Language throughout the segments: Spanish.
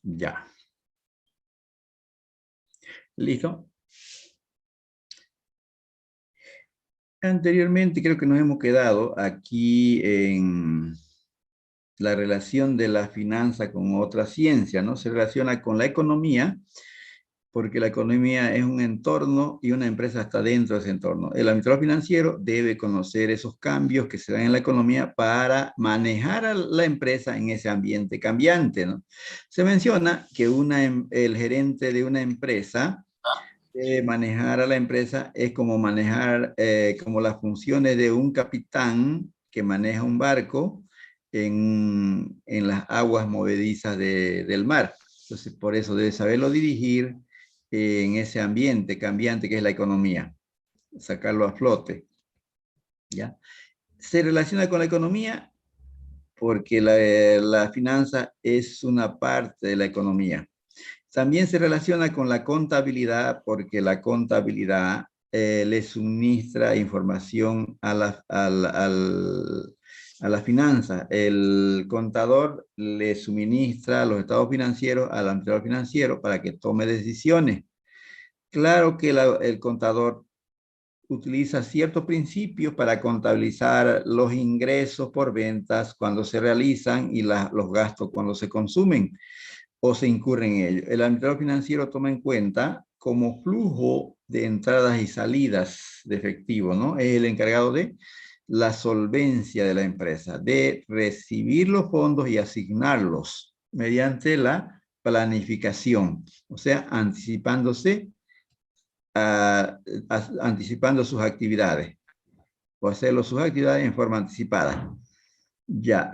Ya. ¿Listo? Anteriormente creo que nos hemos quedado aquí en la relación de la finanza con otra ciencia, ¿no? Se relaciona con la economía, porque la economía es un entorno y una empresa está dentro de ese entorno. El administrador financiero debe conocer esos cambios que se dan en la economía para manejar a la empresa en ese ambiente cambiante, ¿no? Se menciona que el gerente de una empresa manejar a la empresa es como manejar como las funciones de un capitán que maneja un barco en las aguas movedizas del mar. Entonces, por eso debe saberlo dirigir en ese ambiente cambiante que es la economía, sacarlo a flote, ¿ya? Se relaciona con la economía porque la finanza es una parte de la economía. También se relaciona con la contabilidad porque la contabilidad le suministra información a la finanza. El contador le suministra los estados financieros al administrador financiero para que tome decisiones. Claro que el contador utiliza ciertos principios para contabilizar los ingresos por ventas cuando se realizan y los gastos cuando se consumen o se incurre en ello. El administrador financiero toma en cuenta como flujo de entradas y salidas de efectivo, ¿no? Es el encargado de la solvencia de la empresa, de recibir los fondos y asignarlos mediante la planificación, o sea, anticipando sus actividades o hacerlo sus actividades en forma anticipada. Ya,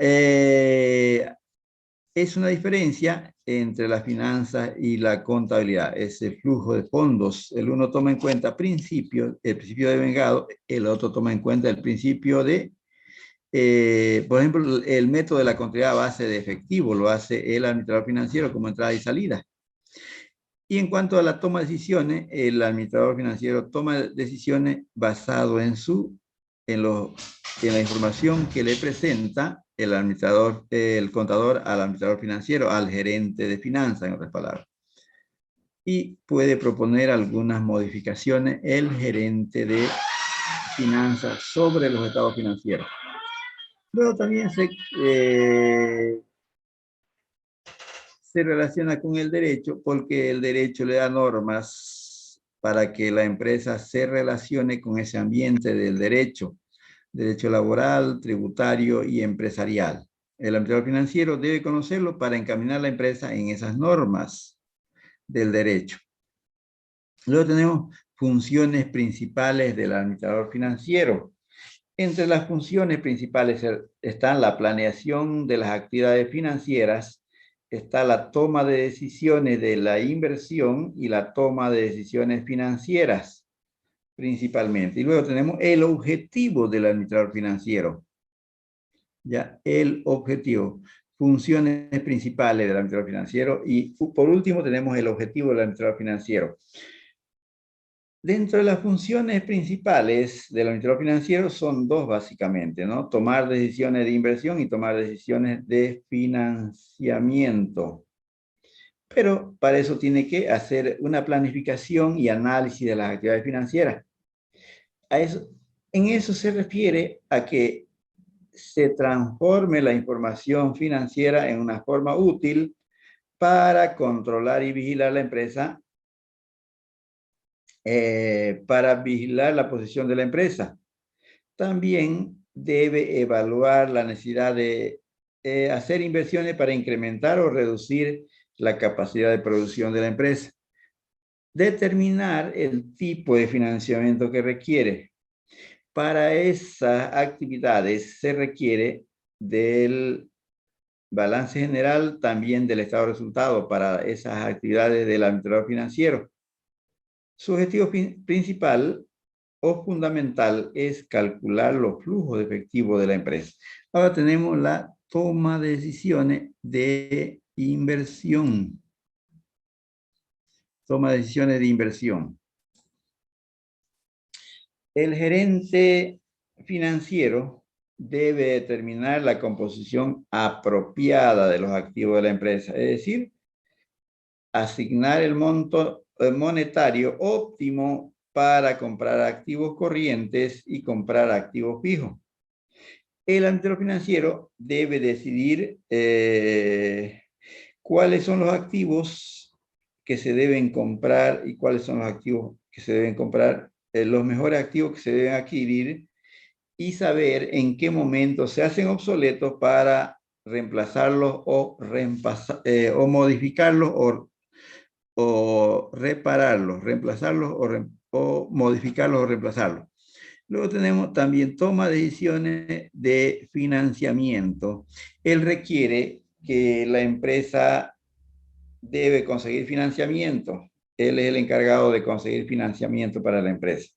es una diferencia entre la finanza y la contabilidad, ese flujo de fondos. El uno toma en cuenta el principio de vengado, el otro toma en cuenta el principio de, por ejemplo, el método de la contabilidad a base de efectivo, lo hace el administrador financiero como entrada y salida. Y en cuanto a la toma de decisiones, el administrador financiero toma decisiones basado en la información que le presenta el contador al administrador financiero, al gerente de finanzas, en otras palabras. Y puede proponer algunas modificaciones el gerente de finanzas sobre los estados financieros. Luego también se relaciona con el derecho porque el derecho le da normas para que la empresa se relacione con ese ambiente del derecho laboral, tributario y empresarial. El administrador financiero debe conocerlo para encaminar la empresa en esas normas del derecho. Luego tenemos funciones principales del administrador financiero. Entre las funciones principales están la planeación de las actividades financieras, está la toma de decisiones de la inversión y la toma de decisiones financieras, principalmente. Y luego tenemos el objetivo del administrador financiero. Ya, el objetivo, funciones principales del administrador financiero y por último tenemos el objetivo del administrador financiero. Dentro de las funciones principales del administrador financiero son dos básicamente, ¿no? Tomar decisiones de inversión y tomar decisiones de financiamiento. Pero para eso tiene que hacer una planificación y análisis de las actividades financieras. En eso se refiere a que se transforme la información financiera en una forma útil para controlar y vigilar la empresa, para vigilar la posición de la empresa. También debe evaluar la necesidad de hacer inversiones para incrementar o reducir la capacidad de producción de la empresa. Determinar el tipo de financiamiento que requiere. Para esas actividades se requiere del balance general, también del estado de resultados para esas actividades del administrador financiero. Su objetivo principal o fundamental es calcular los flujos de efectivo de la empresa. Ahora tenemos la toma de decisiones de inversión. Toma de decisiones de inversión. El gerente financiero debe determinar la composición apropiada de los activos de la empresa, es decir, asignar el monto monetario óptimo para comprar activos corrientes y comprar activos fijos. El administrador financiero debe decidir cuáles son los activos que se deben comprar y cuáles son los activos que se deben comprar, los mejores activos que se deben adquirir y saber en qué momento se hacen obsoletos para reemplazarlos o modificarlos o repararlos, reemplazarlos o modificarlos o reemplazarlos. Luego tenemos también toma de decisiones de financiamiento. Él requiere que la empresa debe conseguir financiamiento. Él es el encargado de conseguir financiamiento para la empresa.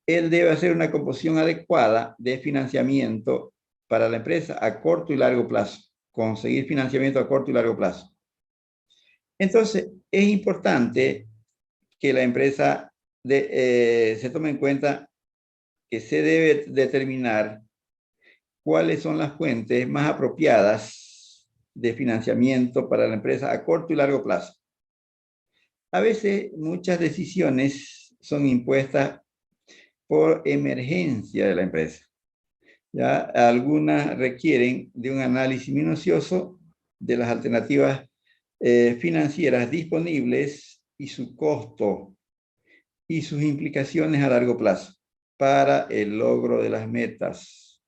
Él debe hacer una composición adecuada de financiamiento para la empresa a corto y largo plazo. Conseguir financiamiento a corto y largo plazo. Entonces, es importante que la empresa se tome en cuenta que se debe determinar cuáles son las fuentes más apropiadas de financiamiento para la empresa a corto y largo plazo. A veces muchas decisiones son impuestas por emergencia de la empresa. ¿Ya? Algunas requieren de un análisis minucioso de las alternativas financieras disponibles y su costo y sus implicaciones a largo plazo para el logro de las metas.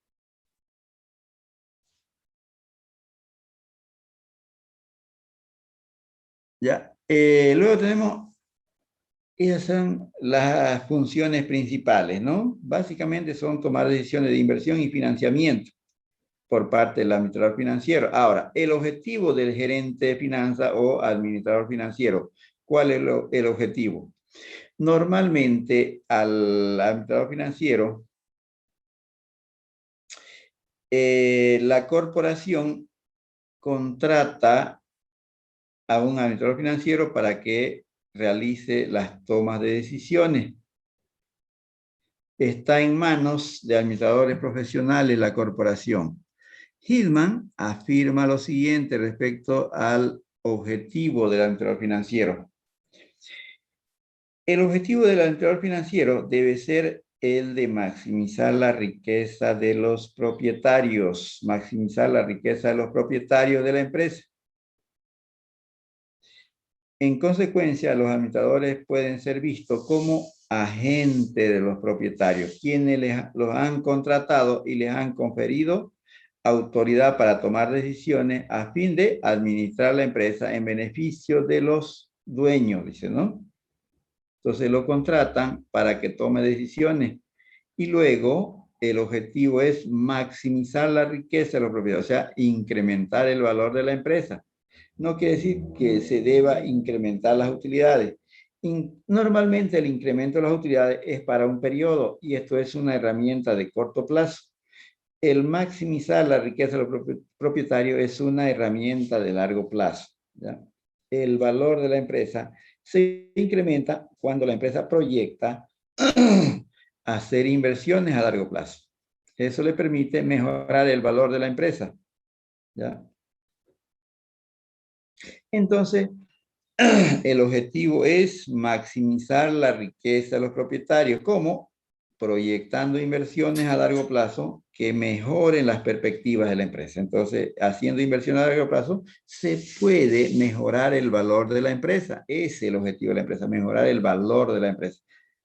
¿Ya? Luego tenemos, esas son las funciones principales, ¿no? Básicamente son tomar decisiones de inversión y financiamiento por parte del administrador financiero. Ahora, el objetivo del gerente de finanzas o administrador financiero, ¿cuál es el objetivo? Normalmente al administrador financiero, la corporación contrata a un administrador financiero para que realice las tomas de decisiones. Está en manos de administradores profesionales la corporación. Hillman afirma lo siguiente respecto al objetivo del administrador financiero. El objetivo del administrador financiero debe ser el de maximizar la riqueza de los propietarios, maximizar la riqueza de los propietarios de la empresa. En consecuencia, los administradores pueden ser vistos como agentes de los propietarios, quienes los han contratado y les han conferido autoridad para tomar decisiones a fin de administrar la empresa en beneficio de los dueños, dice, ¿no? Entonces lo contratan para que tome decisiones y luego el objetivo es maximizar la riqueza de los propietarios, o sea, incrementar el valor de la empresa. No quiere decir que se deba incrementar las utilidades. Normalmente el incremento de las utilidades es para un periodo y esto es una herramienta de corto plazo. El maximizar la riqueza de los propietarios es una herramienta de largo plazo. ¿Ya? El valor de la empresa se incrementa cuando la empresa proyecta hacer inversiones a largo plazo. Eso le permite mejorar el valor de la empresa. ¿Ya? Entonces, el objetivo es maximizar la riqueza de los propietarios. ¿Cómo? Proyectando inversiones a largo plazo que mejoren las perspectivas de la empresa. Entonces, haciendo inversiones a largo plazo, se puede mejorar el valor de la empresa. Ese es el objetivo de la empresa, mejorar el valor de la empresa.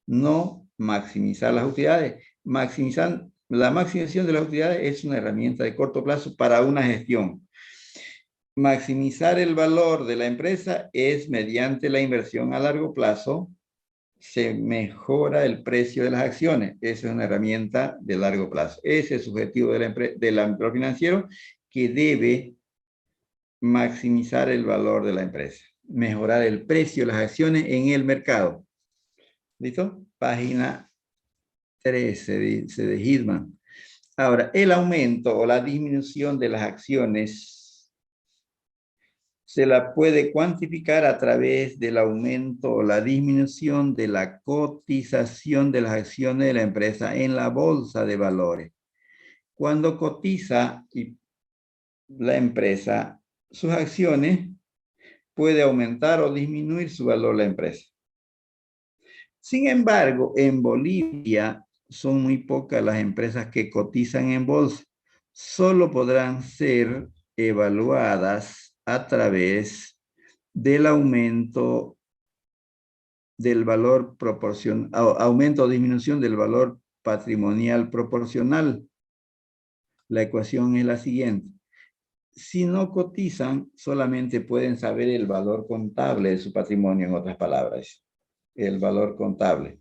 No maximizar las utilidades. La maximización de las utilidades es una herramienta de corto plazo para una gestión. Maximizar el valor de la empresa es mediante la inversión a largo plazo, se mejora el precio de las acciones. Esa es una herramienta de largo plazo. Ese es el objetivo del administrador financiero que debe maximizar el valor de la empresa, mejorar el precio de las acciones en el mercado. ¿Listo? Página 13 dice de Hillman. Ahora, el aumento o la disminución de las acciones se la puede cuantificar a través del aumento o la disminución de la cotización de las acciones de la empresa en la bolsa de valores. Cuando cotiza la empresa sus acciones, puede aumentar o disminuir su valor la empresa. Sin embargo, en Bolivia son muy pocas las empresas que cotizan en bolsa. Solo podrán ser evaluadas a través del aumento del valor proporcional, aumento o disminución del valor patrimonial proporcional. La ecuación es la siguiente. Si no cotizan, solamente pueden saber el valor contable de su patrimonio, en otras palabras, el valor contable.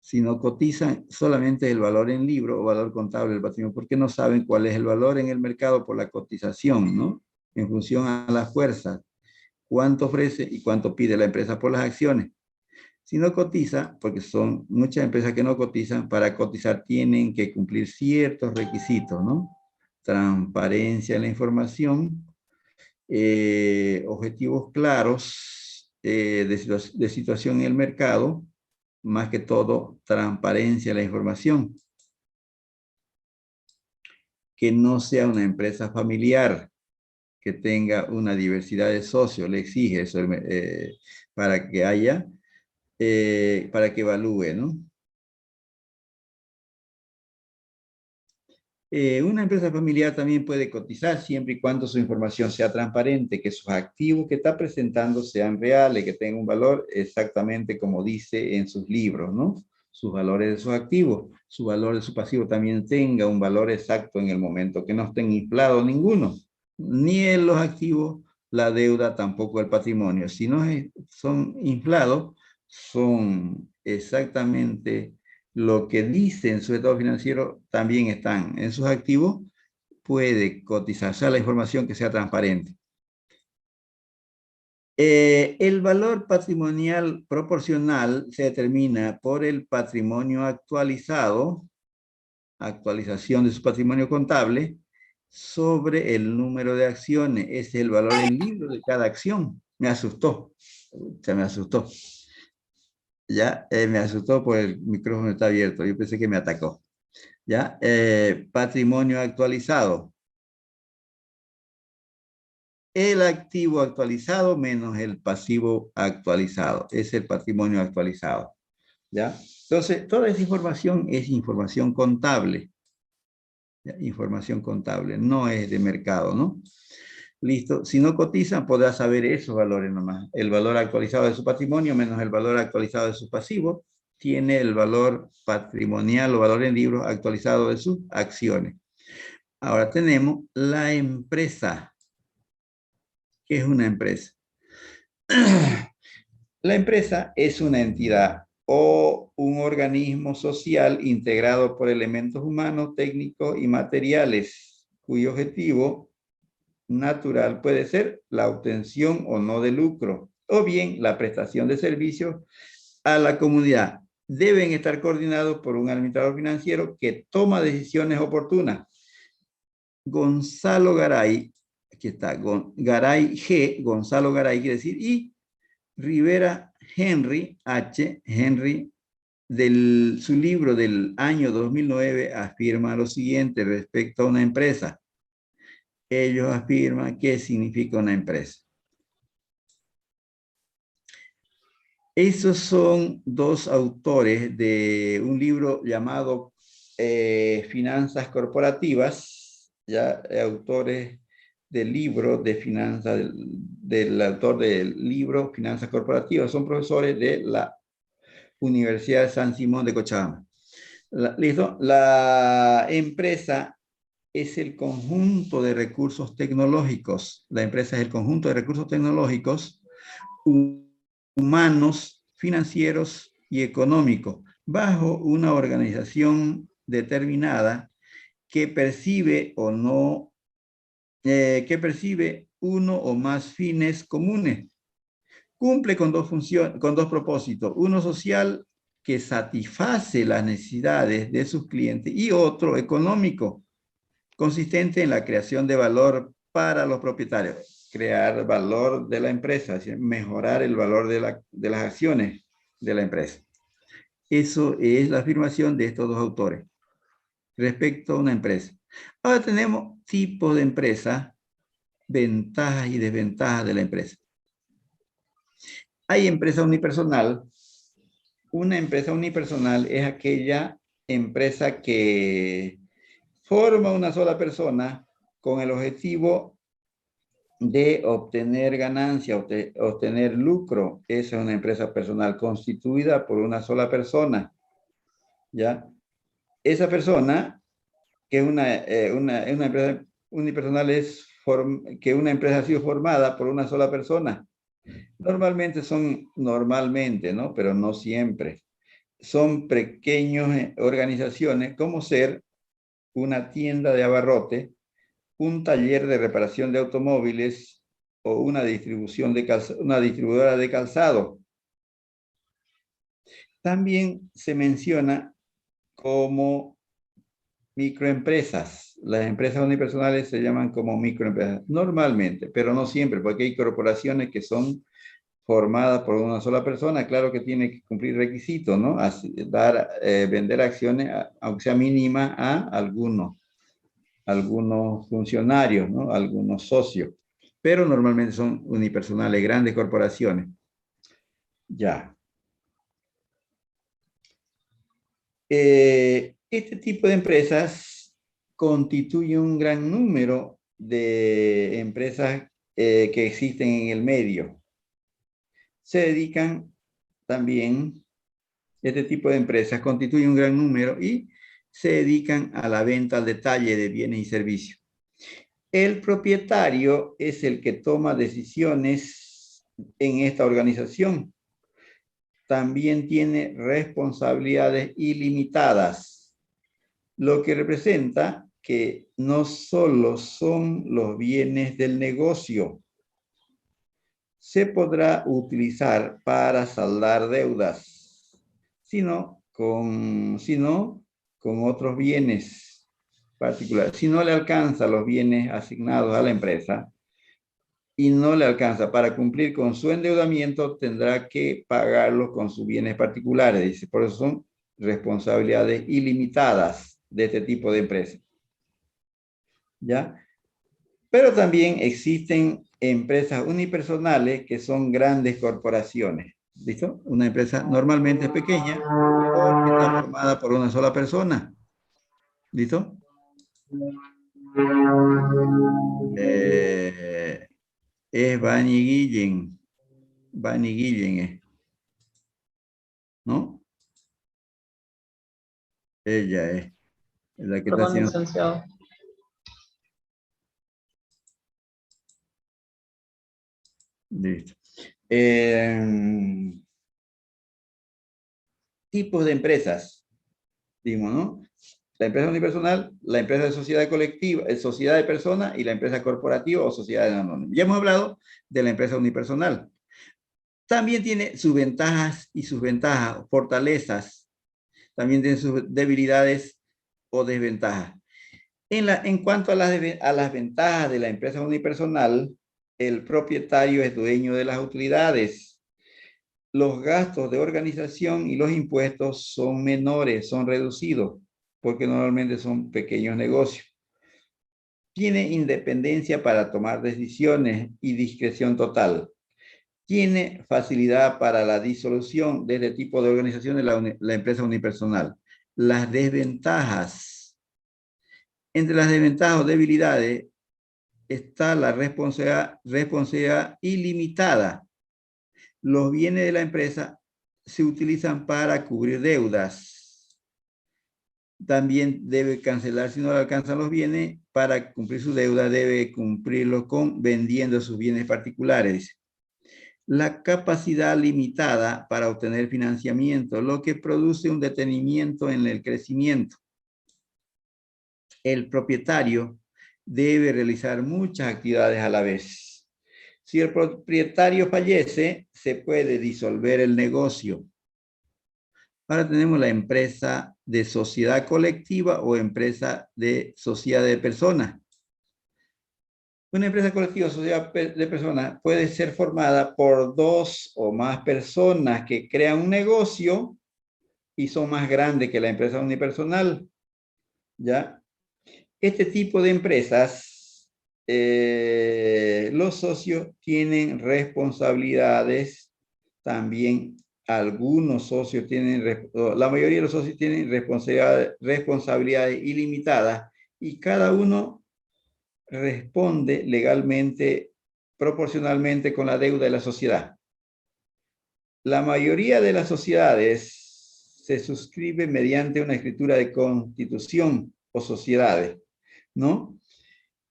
Si no cotizan, solamente el valor en libro o valor contable del patrimonio, porque no saben cuál es el valor en el mercado por la cotización, ¿no? En función a las fuerzas, cuánto ofrece y cuánto pide la empresa por las acciones. Si no cotiza, porque son muchas empresas que no cotizan, para cotizar tienen que cumplir ciertos requisitos, ¿no? Transparencia en la información, objetivos claros de situación en el mercado, más que todo, transparencia en la información. Que no sea una empresa familiar, que tenga una diversidad de socios, le exige eso para que haya, para que evalúe, ¿no? Una empresa familiar también puede cotizar siempre y cuando su información sea transparente, que sus activos que está presentando sean reales, que tengan un valor exactamente como dice en sus libros, ¿no? Sus valores de sus activos, su valor de su pasivo también tenga un valor exacto en el momento, que no estén inflados ninguno, ni en los activos, la deuda, tampoco el patrimonio. Si no son inflados, son exactamente lo que dice en su estado financiero, también están en sus activos, puede cotizarse a la información que sea transparente. El valor patrimonial proporcional se determina por el patrimonio actualizado, actualización de su patrimonio contable, sobre el número de acciones. Es el valor en libro de cada acción. Me asustó, se me asustó. Ya, me asustó porque el micrófono está abierto. Yo pensé que me atacó. ¿Ya? Patrimonio actualizado. El activo actualizado menos el pasivo actualizado. Es el patrimonio actualizado. ¿Ya? Entonces, toda esa información es información contable. ¿Ya? Información contable, no es de mercado, ¿no? Listo. Si no cotizan, podrá saber esos valores nomás. El valor actualizado de su patrimonio menos el valor actualizado de su pasivo tiene el valor patrimonial o valor en libros actualizado de sus acciones. Ahora tenemos la empresa. ¿Qué es una empresa? La empresa es una entidad o un organismo social integrado por elementos humanos, técnicos y materiales, cuyo objetivo natural puede ser la obtención o no de lucro, o bien la prestación de servicios a la comunidad. Deben estar coordinados por un administrador financiero que toma decisiones oportunas. Gonzalo Garay, aquí está, Garay G, Gonzalo Garay quiere decir, y Rivera Henry H, Henry, su libro del año 2009 afirma lo siguiente respecto a una empresa. Ellos afirman qué significa una empresa. Esos son dos autores de un libro llamado Finanzas Corporativas, ya autores del libro de finanzas, del autor del libro Finanzas Corporativas, son profesores de la Universidad de San Simón de Cochabamba. ¿Listo? La empresa es el conjunto de recursos tecnológicos. La empresa es el conjunto de recursos tecnológicos humanos, financieros y económicos, bajo una organización determinada que percibe o no, que percibe uno o más fines comunes. Cumple con dos funciones, con dos propósitos, uno social que satisface las necesidades de sus clientes y otro económico, consistente en la creación de valor para los propietarios, crear valor de la empresa, es decir, mejorar el valor de las acciones de la empresa. Eso es la afirmación de estos dos autores respecto a una empresa. Ahora tenemos tipos de empresa, ventajas y desventajas de la empresa. Hay empresa unipersonal. Una empresa unipersonal es aquella empresa que forma una sola persona con el objetivo de obtener ganancia, obtener lucro. Esa es una empresa personal constituida por una sola persona, ¿ya? Esa persona, que es una empresa unipersonal, es que una empresa ha sido formada por una sola persona. Normalmente, ¿no? Pero no siempre. Son pequeñas organizaciones, como ser una tienda de abarrote, un taller de reparación de automóviles o una una distribuidora de calzado. También se menciona como microempresas. Las empresas unipersonales se llaman como microempresas normalmente, pero no siempre, porque hay corporaciones que son formadas por una sola persona. Claro que tiene que cumplir requisitos, ¿no? Vender acciones, aunque sea mínima, a algunos funcionarios, ¿no? Algunos socios, pero normalmente son unipersonales, grandes corporaciones. Ya. Este tipo de empresas constituye un gran número de empresas que existen en el medio. Se dedican también, este tipo de empresas constituye un gran número y se dedican a la venta al detalle de bienes y servicios. El propietario es el que toma decisiones en esta organización. También tiene responsabilidades ilimitadas, lo que representa que no solo son los bienes del negocio, se podrá utilizar para saldar deudas, sino con otros bienes particulares. Si no le alcanza los bienes asignados a la empresa y no le alcanza para cumplir con su endeudamiento, tendrá que pagarlo con sus bienes particulares. Dice, por eso son responsabilidades ilimitadas de este tipo de empresas. ¿Ya? Pero también existen empresas unipersonales que son grandes corporaciones. ¿Listo? Una empresa normalmente es pequeña porque está formada por una sola persona. ¿Listo? Es Bani Guillen. Bani Guillen es. ¿No? Ella es la que está Perdón, haciendo. licenciado. Listo. Tipos de empresas, dimos, ¿no? La empresa unipersonal, la empresa de sociedad colectiva, sociedad de personas y la empresa corporativa o sociedad anónima. Ya hemos hablado de la empresa unipersonal. También tiene sus ventajas y sus ventajas, fortalezas. También tiene sus debilidades o desventajas. En cuanto a las ventajas de la empresa unipersonal, el propietario es dueño de las utilidades. Los gastos de organización y los impuestos son menores, son reducidos, porque normalmente son pequeños negocios. Tiene independencia para tomar decisiones y discreción total. Tiene facilidad para la disolución de este tipo de organizaciones, la empresa unipersonal. Las desventajas. Entre las desventajas o debilidades está la responsabilidad ilimitada. Los bienes de la empresa se utilizan para cubrir deudas. También debe cancelar si no le alcanzan los bienes. Para cumplir su deuda debe cumplirlo con vendiendo sus bienes particulares. La capacidad limitada para obtener financiamiento, lo que produce un detenimiento en el crecimiento. El propietario debe realizar muchas actividades a la vez. Si el propietario fallece, se puede disolver el negocio. Ahora tenemos la empresa de sociedad colectiva o empresa de sociedad de personas. Una empresa colectiva o sociedad de personas puede ser formada por dos o más personas que crean un negocio y son más grandes que la empresa unipersonal. ¿Ya? Este tipo de empresas, los socios tienen responsabilidades también algunos socios tienen, la mayoría de los socios tienen responsabilidades ilimitadas y cada uno responde legalmente, proporcionalmente con la deuda de la sociedad. La mayoría de las sociedades se suscribe mediante una escritura de constitución o sociedades, ¿no?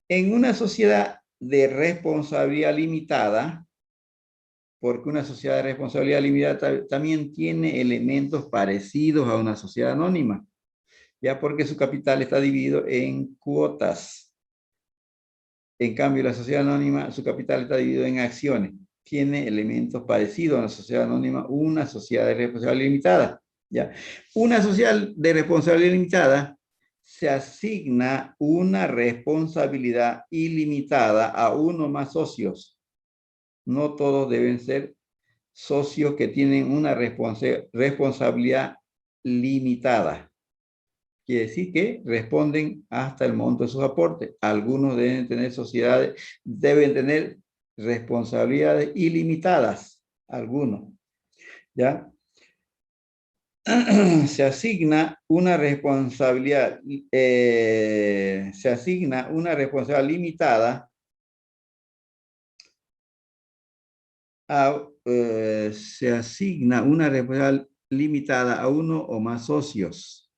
En una sociedad de responsabilidad limitada, porque una sociedad de responsabilidad limitada también tiene elementos parecidos a una sociedad anónima, ya porque su capital está dividido en cuotas. En cambio, la sociedad anónima, su capital está dividido en acciones. Tiene elementos parecidos a una sociedad anónima, una sociedad de responsabilidad limitada. ¿Ya? Una sociedad de responsabilidad limitada se asigna una responsabilidad ilimitada a uno o más socios. No todos deben ser socios que tienen una responsabilidad limitada. Quiere decir que responden hasta el monto de sus aportes. Algunos deben tener sociedades, deben tener responsabilidades ilimitadas. Algunos. ¿Ya? Se asigna una responsabilidad, limitada se asigna una responsabilidad limitada a uno o más socios.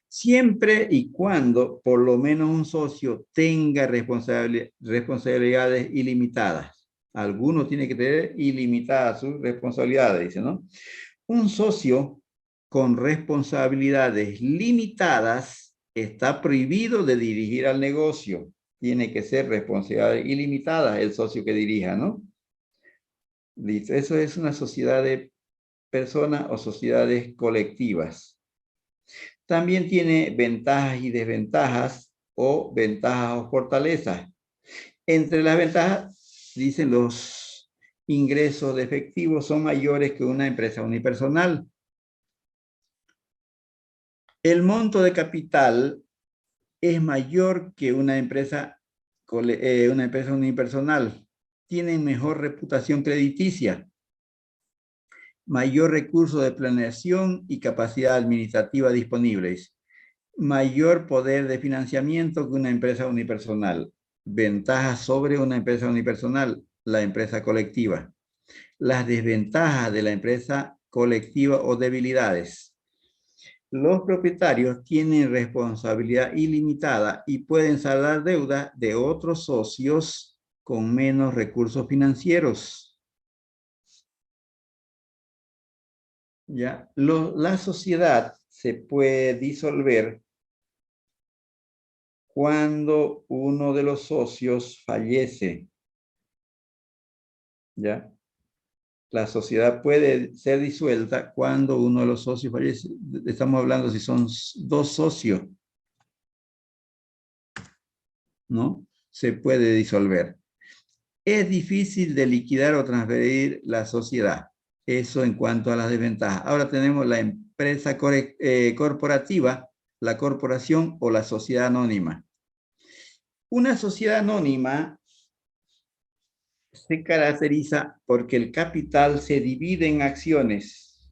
Siempre y cuando por lo menos un socio tenga responsabilidades ilimitadas. Alguno tiene que tener ilimitadas sus responsabilidades, dice, ¿no? Un socio con responsabilidades limitadas está prohibido de dirigir al negocio. Tiene que ser responsabilidad ilimitada el socio que dirija, ¿no? Listo. Eso es una sociedad de personas o sociedades colectivas. También tiene ventajas y desventajas o ventajas o fortalezas. Entre las ventajas, dicen los ingresos de efectivo son mayores que una empresa unipersonal. El monto de capital es mayor que una empresa unipersonal. Tienen mejor reputación crediticia, mayor recurso de planeación y capacidad administrativa disponibles, mayor poder de financiamiento que una empresa unipersonal. Ventajas sobre una empresa unipersonal, la empresa colectiva. Las desventajas de la empresa colectiva o debilidades. Los propietarios tienen responsabilidad ilimitada y pueden saldar deuda de otros socios con menos recursos financieros. ¿Ya? La sociedad se puede disolver cuando uno de los socios fallece. ¿Ya? La sociedad puede ser disuelta cuando uno de los socios fallece. Estamos hablando si son dos socios, ¿no? Se puede disolver. Es difícil de liquidar o transferir la sociedad. Eso en cuanto a las desventajas. Ahora tenemos la empresa corporativa, la corporación o la sociedad anónima. Una sociedad anónima se caracteriza porque el capital se divide en acciones.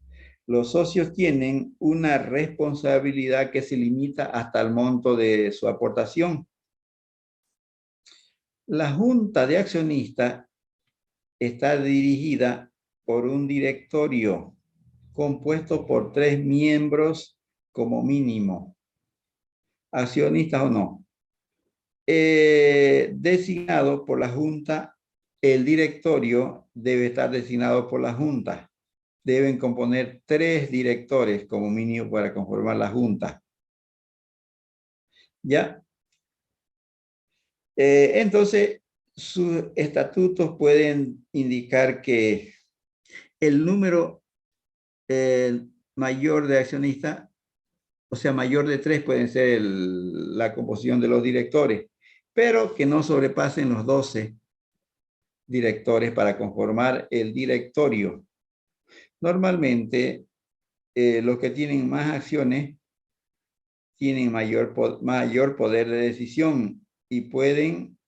Los socios tienen una responsabilidad que se limita hasta el monto de su aportación. La junta de accionistas está dirigida por un directorio compuesto por 3 miembros como mínimo, accionistas o no. Designado por la junta, el directorio debe estar designado por la junta. Deben componer 3 directores como mínimo para conformar la junta. ¿Ya? Entonces, sus estatutos pueden indicar que el número mayor de accionistas, o sea, mayor de 3 pueden ser la composición de los directores, pero que no sobrepasen los 12 directores para conformar el directorio. Normalmente, los que tienen más acciones tienen mayor poder de decisión y pueden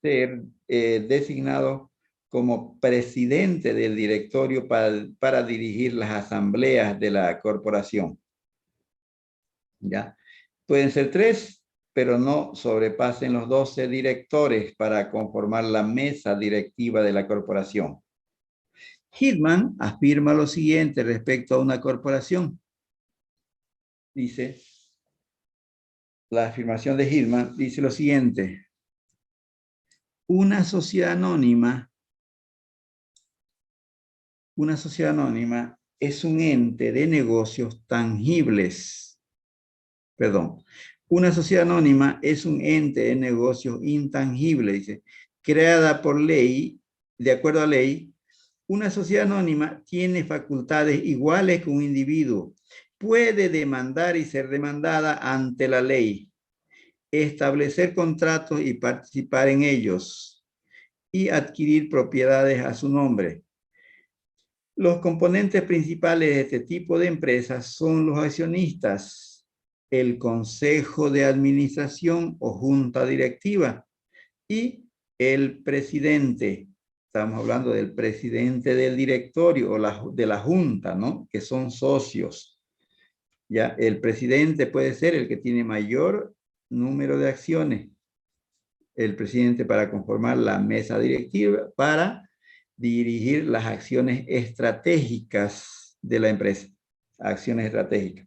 ser designados como presidente del directorio para dirigir las asambleas de la corporación. ¿Ya? Pueden ser 3, pero no sobrepasen los 12 directores para conformar la mesa directiva de la corporación. Hillman afirma lo siguiente respecto a una corporación. Dice, la afirmación de Hillman dice lo siguiente: una sociedad anónima es un ente de negocios tangibles. Perdón. Una sociedad anónima es un ente de negocios intangibles, dice, creada por ley, de acuerdo a ley. Una sociedad anónima tiene facultades iguales que un individuo. Puede demandar y ser demandada ante la ley, establecer contratos y participar en ellos, y adquirir propiedades a su nombre. Los componentes principales de este tipo de empresas son los accionistas, el consejo de administración o junta directiva y el presidente. Estamos hablando del presidente del directorio o de la junta, ¿no? Que son socios. Ya, el presidente puede ser el que tiene mayor número de acciones. El presidente para conformar la mesa directiva, para dirigir las acciones estratégicas de la empresa. Acciones estratégicas.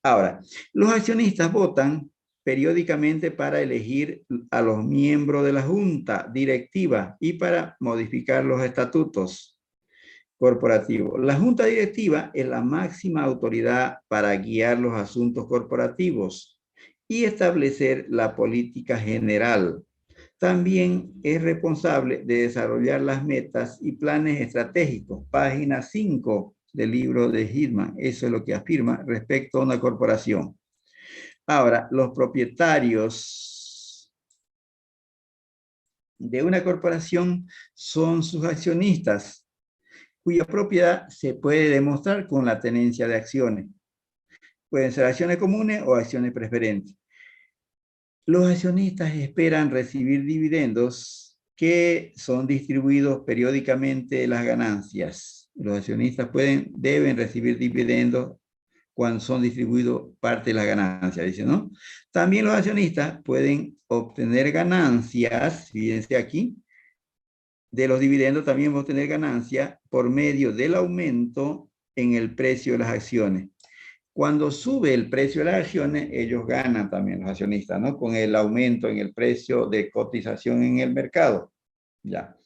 Ahora, los accionistas votan periódicamente para elegir a los miembros de la junta directiva y para modificar los estatutos corporativos. La junta directiva es la máxima autoridad para guiar los asuntos corporativos y establecer la política general. También es responsable de desarrollar las metas y planes estratégicos. Página 5 del libro de Hillman. Eso es lo que afirma respecto a una corporación. Ahora, los propietarios de una corporación son sus accionistas, cuya propiedad se puede demostrar con la tenencia de acciones. Pueden ser acciones comunes o acciones preferentes. Los accionistas esperan recibir dividendos que son distribuidos periódicamente de las ganancias. Los accionistas deben recibir dividendos cuando son distribuidos parte de las ganancias, dice, ¿no? También los accionistas pueden obtener ganancias, fíjense aquí, de los dividendos también van a obtener ganancias por medio del aumento en el precio de las acciones. Cuando sube el precio de las acciones, ellos ganan también los accionistas, ¿no? Con el aumento en el precio de cotización en el mercado. Ya.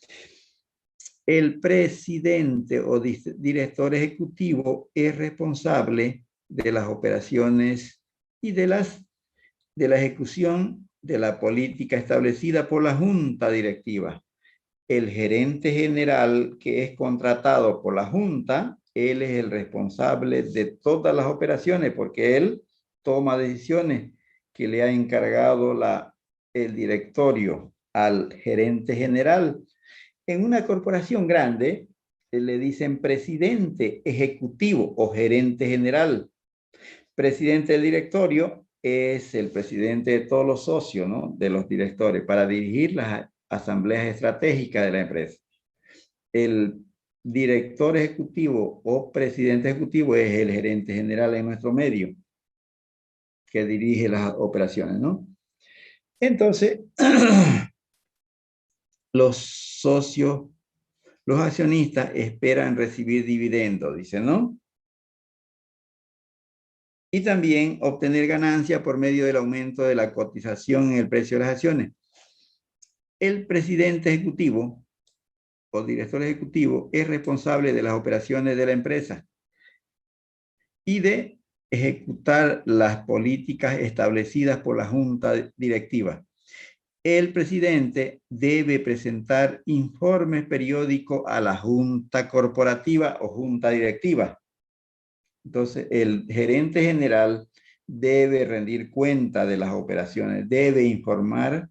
El presidente o director ejecutivo es responsable de las operaciones y de la ejecución de la política establecida por la junta directiva. El gerente general, que es contratado por la junta, él es el responsable de todas las operaciones porque él toma decisiones que le ha encargado el directorio al gerente general. En una corporación grande le dicen presidente ejecutivo o gerente general. Presidente del directorio es el presidente de todos los socios, ¿no? De los directores para dirigir las asambleas estratégicas de la empresa. El director ejecutivo o presidente ejecutivo es el gerente general en nuestro medio que dirige las operaciones, ¿no? Entonces, los socios, los accionistas esperan recibir dividendos, dice, ¿no? Y también obtener ganancia por medio del aumento de la cotización en el precio de las acciones. El presidente ejecutivo o director ejecutivo es responsable de las operaciones de la empresa y de ejecutar las políticas establecidas por la junta directiva. El presidente debe presentar informes periódicos a la junta corporativa o junta directiva. Entonces, el gerente general debe rendir cuenta de las operaciones, debe informar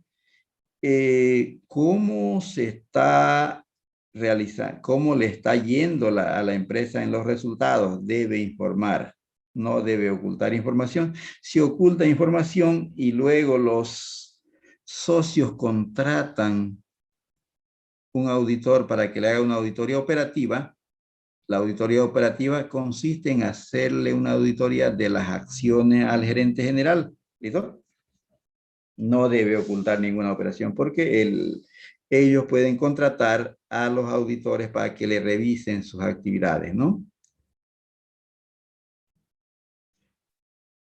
cómo se está realizando, cómo le está yendo a la empresa en los resultados, debe informar, no debe ocultar información. Si oculta información y luego los socios contratan un auditor para que le haga una auditoría operativa. La auditoría operativa consiste en hacerle una auditoría de las acciones al gerente general. ¿Listo? No debe ocultar ninguna operación porque ellos pueden contratar a los auditores para que le revisen sus actividades, ¿no?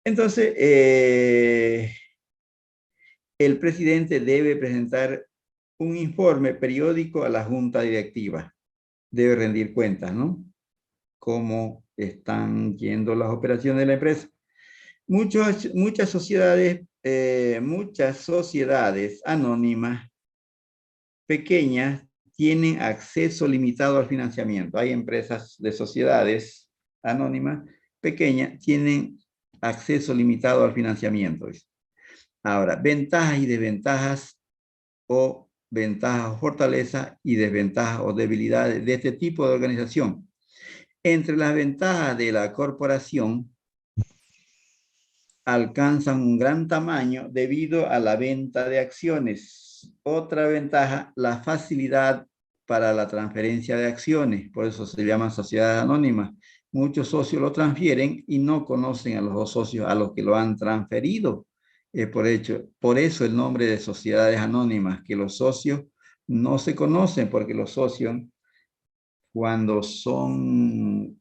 Entonces, el presidente debe presentar un informe periódico a la junta directiva. Debe rendir cuentas, ¿no? Cómo están yendo las operaciones de la empresa. Muchas sociedades anónimas pequeñas tienen acceso limitado al financiamiento. Hay empresas de sociedades anónimas pequeñas tienen acceso limitado al financiamiento. Ahora, ventajas y desventajas o ventajas o fortalezas y desventajas o debilidades de este tipo de organización. Entre las ventajas de la corporación alcanzan un gran tamaño debido a la venta de acciones. Otra ventaja, la facilidad para la transferencia de acciones. Por eso se llaman sociedades anónimas. Muchos socios lo transfieren y no conocen a los dos socios a los que lo han transferido. Por eso el nombre de sociedades anónimas, que los socios no se conocen porque los socios, cuando son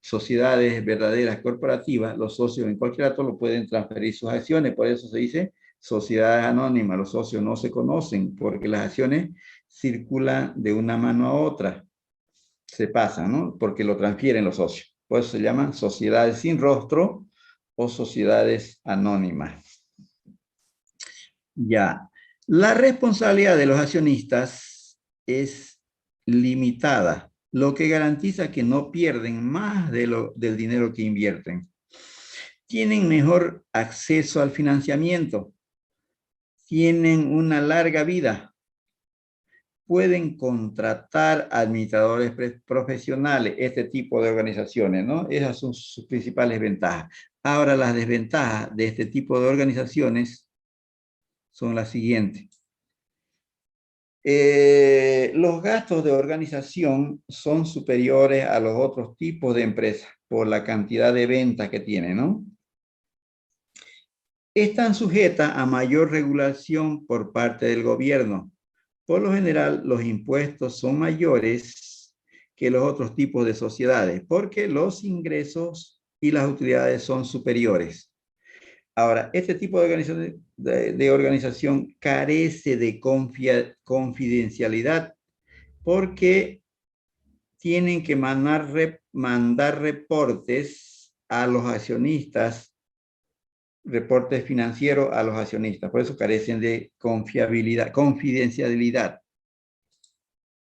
sociedades verdaderas corporativas, los socios en cualquier acto lo pueden transferir sus acciones. Por eso se dice sociedades anónimas. Los socios no se conocen porque las acciones circulan de una mano a otra. Se pasan, ¿no? Porque lo transfieren los socios. Por eso se llaman sociedades sin rostro o sociedades anónimas. Ya. La responsabilidad de los accionistas es limitada, lo que garantiza que no pierden más del dinero que invierten. Tienen mejor acceso al financiamiento. Tienen una larga vida. Pueden contratar administradores profesionales, este tipo de organizaciones, ¿no? Esas son sus principales ventajas. Ahora, las desventajas de este tipo de organizaciones son las siguientes. Los gastos de organización son superiores a los otros tipos de empresas por la cantidad de ventas que tienen, ¿no? Están sujetas a mayor regulación por parte del gobierno. Por lo general, los impuestos son mayores que los otros tipos de sociedades porque los ingresos y las utilidades son superiores. Ahora, este tipo de organización carece de confidencialidad porque tienen que mandar reportes a los accionistas, reportes financieros a los accionistas. Por eso carecen de confidencialidad.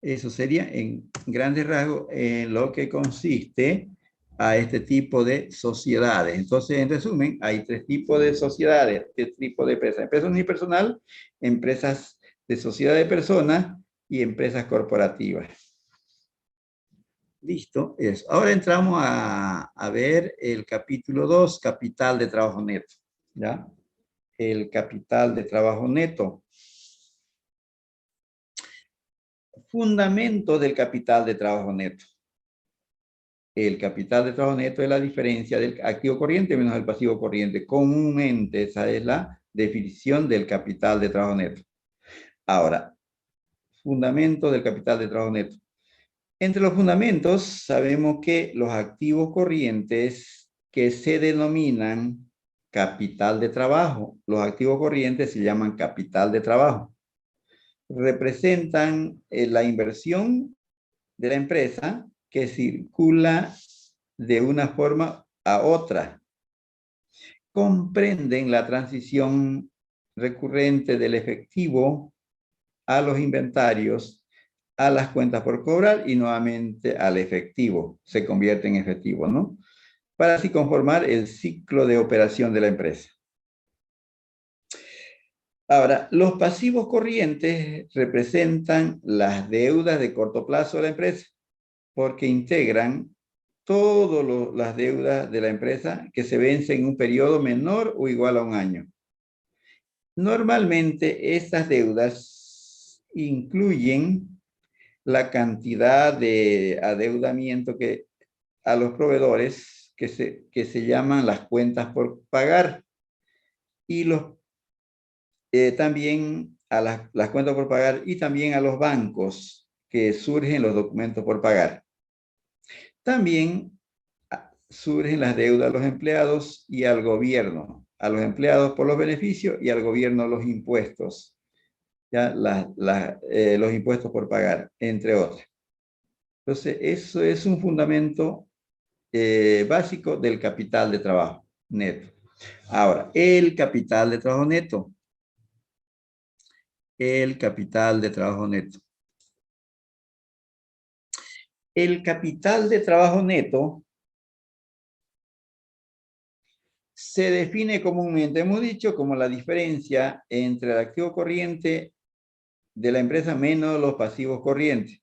Eso sería en grandes rasgos en lo que consiste a este tipo de sociedades. Entonces, en resumen, hay tres tipos de sociedades, tres tipos de empresas. Empresas unipersonal, empresas de sociedad de personas y empresas corporativas. Listo, eso. Ahora entramos a ver el capítulo 2, capital de trabajo neto. ¿Ya? El capital de trabajo neto. Fundamento del capital de trabajo neto. El capital de trabajo neto es la diferencia del activo corriente menos el pasivo corriente. Comúnmente esa es la definición del capital de trabajo neto. Ahora, fundamento del capital de trabajo neto. Entre los fundamentos sabemos que los activos corrientes que se denominan capital de trabajo, los activos corrientes se llaman capital de trabajo. Representan la inversión de la empresa que circula de una forma a otra. Comprenden la transición recurrente del efectivo a los inventarios, a las cuentas por cobrar y nuevamente al efectivo. Se convierte en efectivo, ¿no? Para así conformar el ciclo de operación de la empresa. Ahora, los pasivos corrientes representan las deudas de corto plazo de la empresa, porque integran todas las deudas de la empresa que se vencen en un periodo menor o igual a un año. Normalmente estas deudas incluyen la cantidad de adeudamiento que a los proveedores que se llaman las cuentas por pagar y también a las cuentas por pagar y también a los bancos que surgen los documentos por pagar. También surgen las deudas a los empleados y al gobierno, a los empleados por los beneficios y al gobierno los impuestos, ya los impuestos por pagar, entre otros. Entonces, eso es un fundamento básico del capital de trabajo neto. Ahora, el capital de trabajo neto. El capital de trabajo neto. El capital de trabajo neto se define comúnmente, hemos dicho, como la diferencia entre el activo corriente de la empresa menos los pasivos corrientes.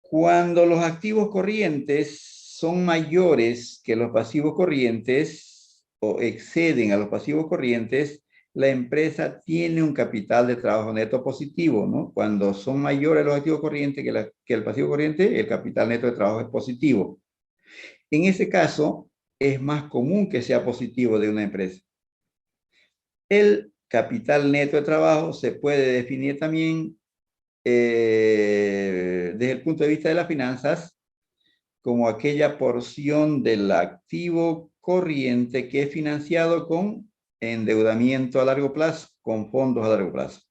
Cuando los activos corrientes son mayores que los pasivos corrientes o exceden a los pasivos corrientes, la empresa tiene un capital de trabajo neto positivo, ¿no? Cuando son mayores los activos corrientes que el pasivo corriente, el capital neto de trabajo es positivo. En ese caso, es más común que sea positivo de una empresa. El capital neto de trabajo se puede definir también desde el punto de vista de las finanzas como aquella porción del activo corriente que es financiado con endeudamiento a largo plazo, con fondos a largo plazo.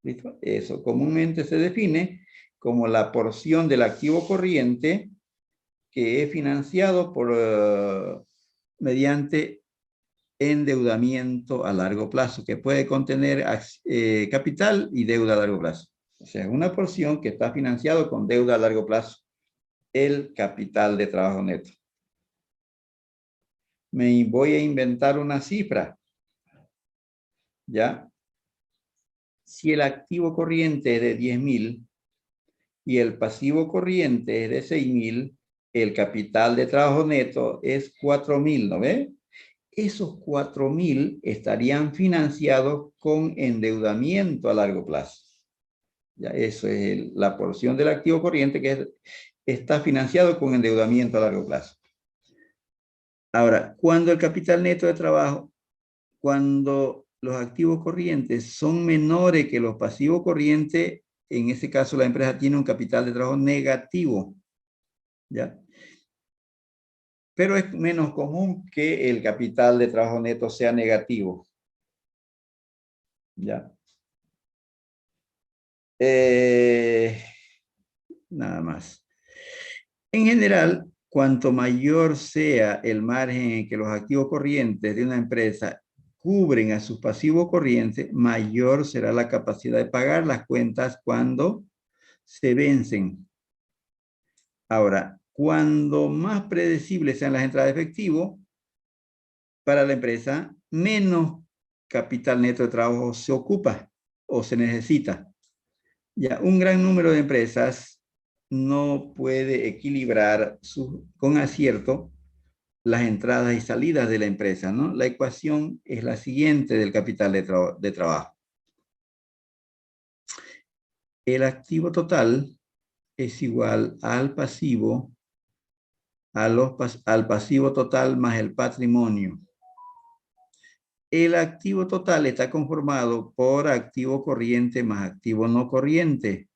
¿Listo? Eso comúnmente se define como la porción del activo corriente que es financiado mediante endeudamiento a largo plazo, que puede contener capital y deuda a largo plazo. O sea, una porción que está financiado con deuda a largo plazo, el capital de trabajo neto. Me voy a inventar una cifra, ¿ya? Si el activo corriente es de 10.000 y el pasivo corriente es de 6.000, el capital de trabajo neto es 4.000, ¿no ve? Esos 4.000 estarían financiados con endeudamiento a largo plazo. Ya, eso es la porción del activo corriente que está financiado con endeudamiento a largo plazo. Ahora, cuando el capital neto de trabajo, cuando los activos corrientes son menores que los pasivos corrientes, en ese caso la empresa tiene un capital de trabajo negativo, ¿ya? Pero es menos común que el capital de trabajo neto sea negativo, ¿ya? Nada más. En general, cuanto mayor sea el margen en que los activos corrientes de una empresa cubren a sus pasivos corrientes, mayor será la capacidad de pagar las cuentas cuando se vencen. Ahora, cuando más predecibles sean las entradas de efectivo para la empresa, menos capital neto de trabajo se ocupa o se necesita. Ya, un gran número de empresas no puede equilibrar con acierto las entradas y salidas de la empresa, ¿no? La ecuación es la siguiente del capital de trabajo. El activo total es igual al pasivo, al pasivo total más el patrimonio. El activo total está conformado por activo corriente más activo no corriente.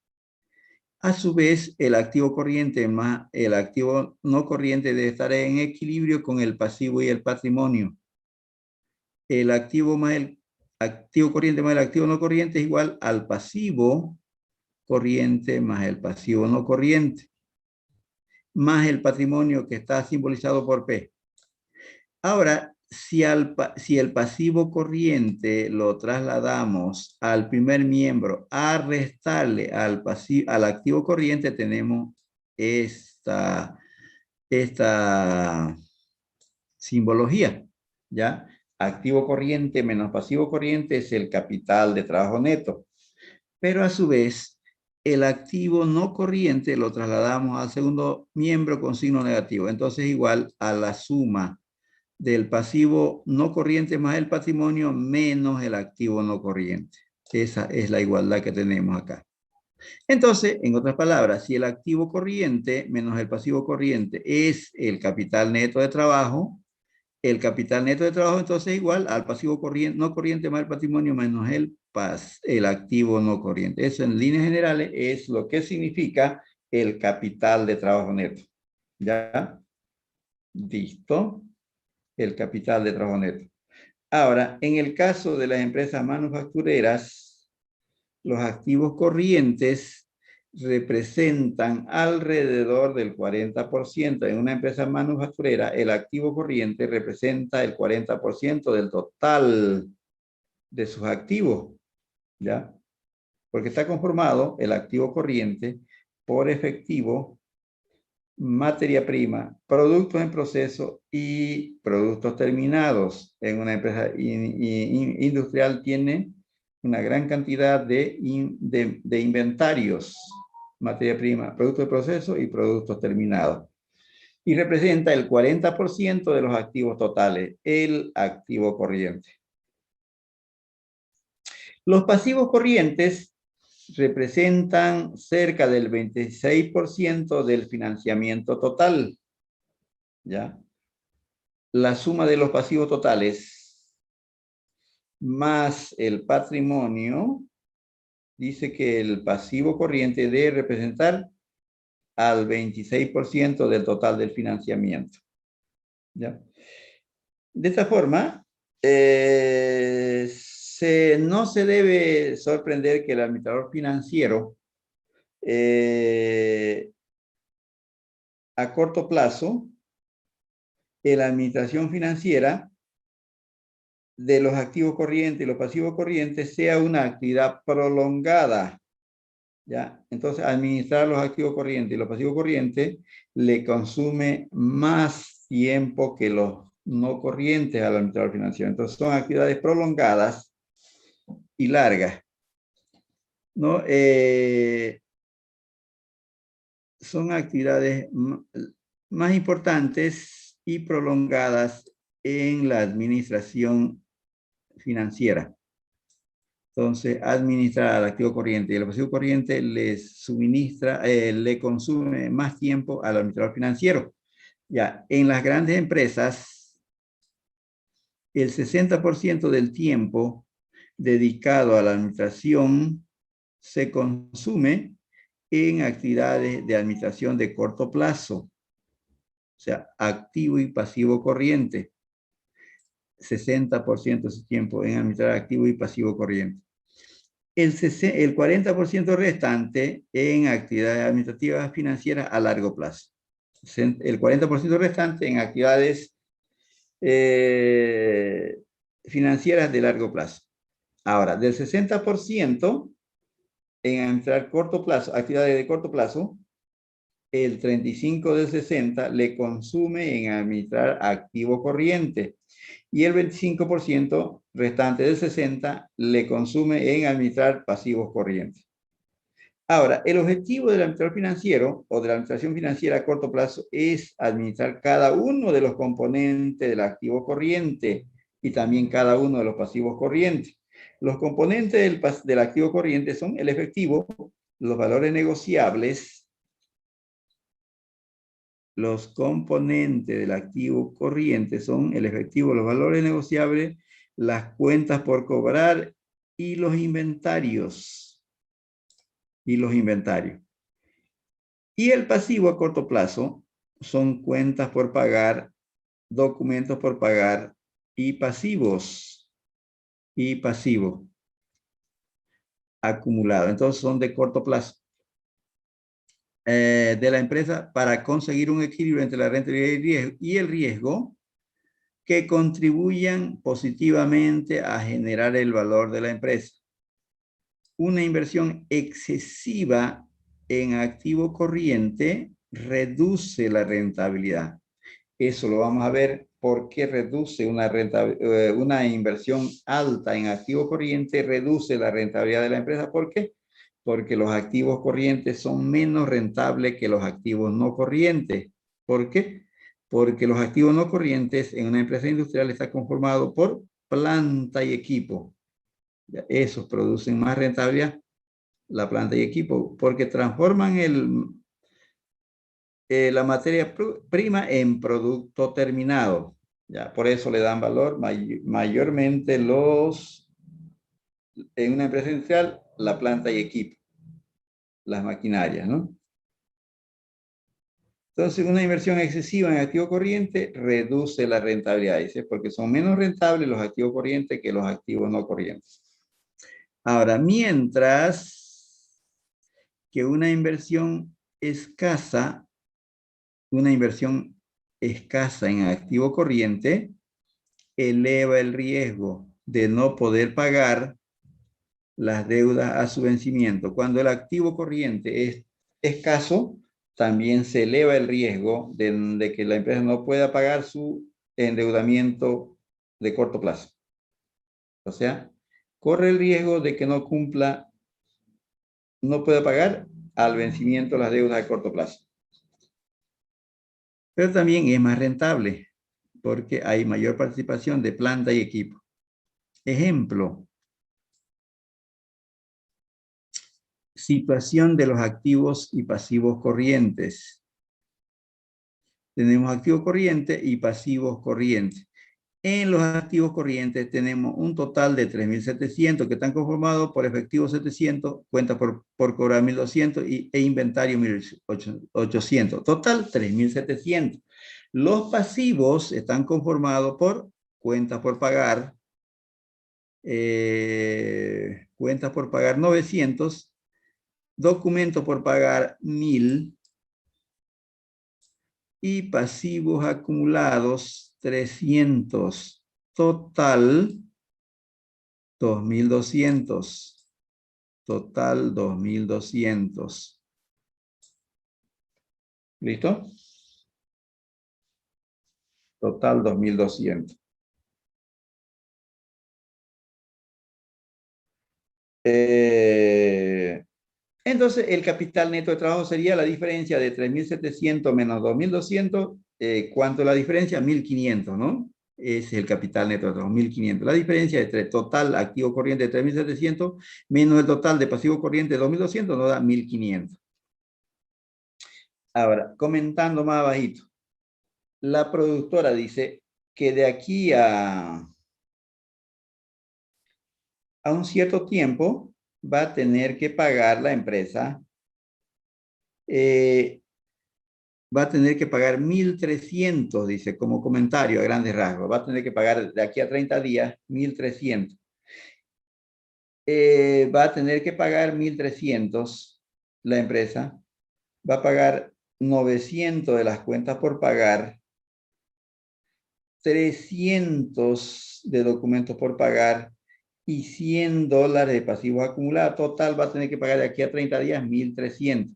A su vez, el activo corriente más el activo no corriente debe estar en equilibrio con el pasivo y el patrimonio. El activo corriente más el activo no corriente es igual al pasivo corriente más el pasivo no corriente, más el patrimonio que está simbolizado por P. Ahora, si el pasivo corriente lo trasladamos al primer miembro a restarle al activo corriente, tenemos esta simbología, ¿ya? Activo corriente menos pasivo corriente es el capital de trabajo neto. Pero a su vez, el activo no corriente lo trasladamos al segundo miembro con signo negativo. Entonces, igual a la suma del pasivo no corriente más el patrimonio menos el activo no corriente. Esa es la igualdad que tenemos acá. Entonces, en otras palabras, si el activo corriente menos el pasivo corriente es el capital neto de trabajo, el capital neto de trabajo entonces es igual al pasivo corriente, no corriente más el patrimonio menos el activo no corriente. Eso en líneas generales es lo que significa el capital de trabajo neto. ¿Ya? Listo. El capital de trabajo neto. Ahora, en el caso de las empresas manufactureras, los activos corrientes representan alrededor del 40%. En una empresa manufacturera, el activo corriente representa el 40% del total de sus activos, ¿ya? Porque está conformado el activo corriente por efectivo, materia prima, productos en proceso y productos terminados. En una empresa industrial tiene una gran cantidad de inventarios, materia prima, productos de proceso y productos terminados. Y representa el 40% de los activos totales, el activo corriente. Los pasivos corrientes representan cerca del 26% del financiamiento total. ¿Ya? La suma de los pasivos totales más el patrimonio dice que el pasivo corriente debe representar al 26% del total del financiamiento. ¿Ya? De esta forma, no se debe sorprender que el administrador financiero a corto plazo, en la administración financiera de los activos corrientes y los pasivos corrientes sea una actividad prolongada. ¿Ya? Entonces, administrar los activos corrientes y los pasivos corrientes le consume más tiempo que los no corrientes al administrador financiero. Entonces, son actividades prolongadas y largas, ¿no? Son actividades más importantes y prolongadas en la administración financiera. Entonces, administrar al activo corriente y el pasivo corriente le consume más tiempo al administrador financiero. Ya, en las grandes empresas, el 60% del tiempo dedicado a la administración se consume en actividades de administración de corto plazo, o sea, activo y pasivo corriente. 60% de su tiempo en administrar activo y pasivo corriente. El 40% restante en actividades administrativas financieras a largo plazo. El 40% restante en actividades financieras de largo plazo. Ahora, del 60% en administrar corto plazo, actividades de corto plazo, el 35 del 60 le consume en administrar activo corriente y el 25% restante del 60 le consume en administrar pasivos corrientes. Ahora, el objetivo del administrador financiero o de la administración financiera a corto plazo es administrar cada uno de los componentes del activo corriente y también cada uno de los pasivos corrientes. Los componentes del activo corriente son el efectivo, los valores negociables. Los componentes del activo corriente son el efectivo, los valores negociables, las cuentas por cobrar y los inventarios. Y el pasivo a corto plazo son cuentas por pagar, documentos por pagar y pasivos. Y pasivo acumulado. Entonces son de corto plazo. De la empresa para conseguir un equilibrio entre la rentabilidad y el riesgo que contribuyan positivamente a generar el valor de la empresa. Una inversión excesiva en activo corriente reduce la rentabilidad. Eso lo vamos a ver por qué reduce una inversión alta en activo corriente, reduce la rentabilidad de la empresa. ¿Por qué? Porque los activos corrientes son menos rentables que los activos no corrientes. ¿Por qué? Porque los activos no corrientes en una empresa industrial están conformados por planta y equipo. Ya, esos producen más rentabilidad, la planta y equipo, porque transforman la materia prima en producto terminado. Ya, por eso le dan valor mayormente en una empresa industrial, la planta y equipo, las maquinarias, ¿no? Entonces, una inversión excesiva en activo corriente reduce la rentabilidad, dice, porque son menos rentables los activos corrientes que los activos no corrientes. Ahora, mientras que una inversión escasa en activo corriente eleva el riesgo de no poder pagar las deudas a su vencimiento. Cuando el activo corriente es escaso, también se eleva el riesgo de que la empresa no pueda pagar su endeudamiento de corto plazo. O sea, corre el riesgo de que no pueda pagar al vencimiento las deudas de corto plazo. Pero también es más rentable porque hay mayor participación de planta y equipo. Ejemplo, situación de los activos y pasivos corrientes. Tenemos activos corrientes y pasivos corrientes. En los activos corrientes tenemos un total de 3.700 que están conformados por efectivo 700, cuentas por cobrar 1.200 e inventario 1.800. Total 3.700. Los pasivos están conformados por cuentas por pagar, cuentas por pagar 900, documentos por pagar 1.000 y pasivos acumulados 300. Total 2.200. Total 2.200. ¿Listo? Total 2.200. Entonces, el capital neto de trabajo sería la diferencia de 3.700 menos 2.200. ¿Cuánto es la diferencia? 1.500, ¿no? Ese es el capital neto de trabajo, 1.500. La diferencia entre total activo corriente de 3.700 menos el total de pasivo corriente de 2.200 nos da 1.500. Ahora, comentando más abajito. La productora dice que de aquí a un cierto tiempo va a tener que pagar la empresa, va a tener que pagar 1.300, dice, como comentario a grandes rasgos. Va a tener que pagar de aquí a 30 días 1.300. Va a tener que pagar 1.300 la empresa. Va a pagar 900 de las cuentas por pagar, 300 de documentos por pagar y $100 de pasivos acumulados. Total va a tener que pagar de aquí a 30 días 1.300.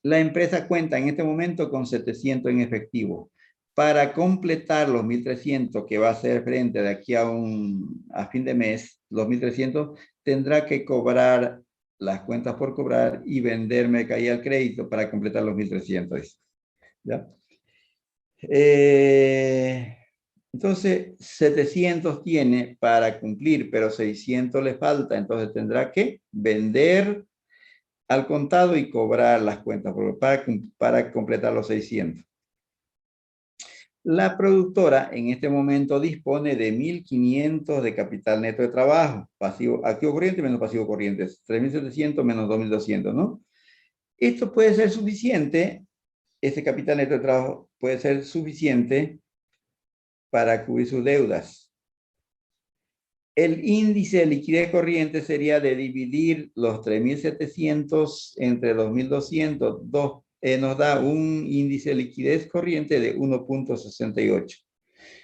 La empresa cuenta en este momento con 700 en efectivo. Para completar los 1.300 que va a ser frente de aquí a fin de mes, los 1.300, tendrá que cobrar las cuentas por cobrar y vender mercancía al crédito para completar los 1.300. ¿Ya? Entonces, 700 tiene para cumplir, pero 600 le falta. Entonces tendrá que vender al contado y cobrar las cuentas para completar los 600. La productora en este momento dispone de 1.500 de capital neto de trabajo, activo corriente menos pasivo corriente, 3.700 menos 2.200, ¿no? Esto puede ser suficiente, este capital neto de trabajo puede ser suficiente para cubrir sus deudas. El índice de liquidez corriente sería de dividir los 3.700 entre 2.200, nos da un índice de liquidez corriente de 1.68.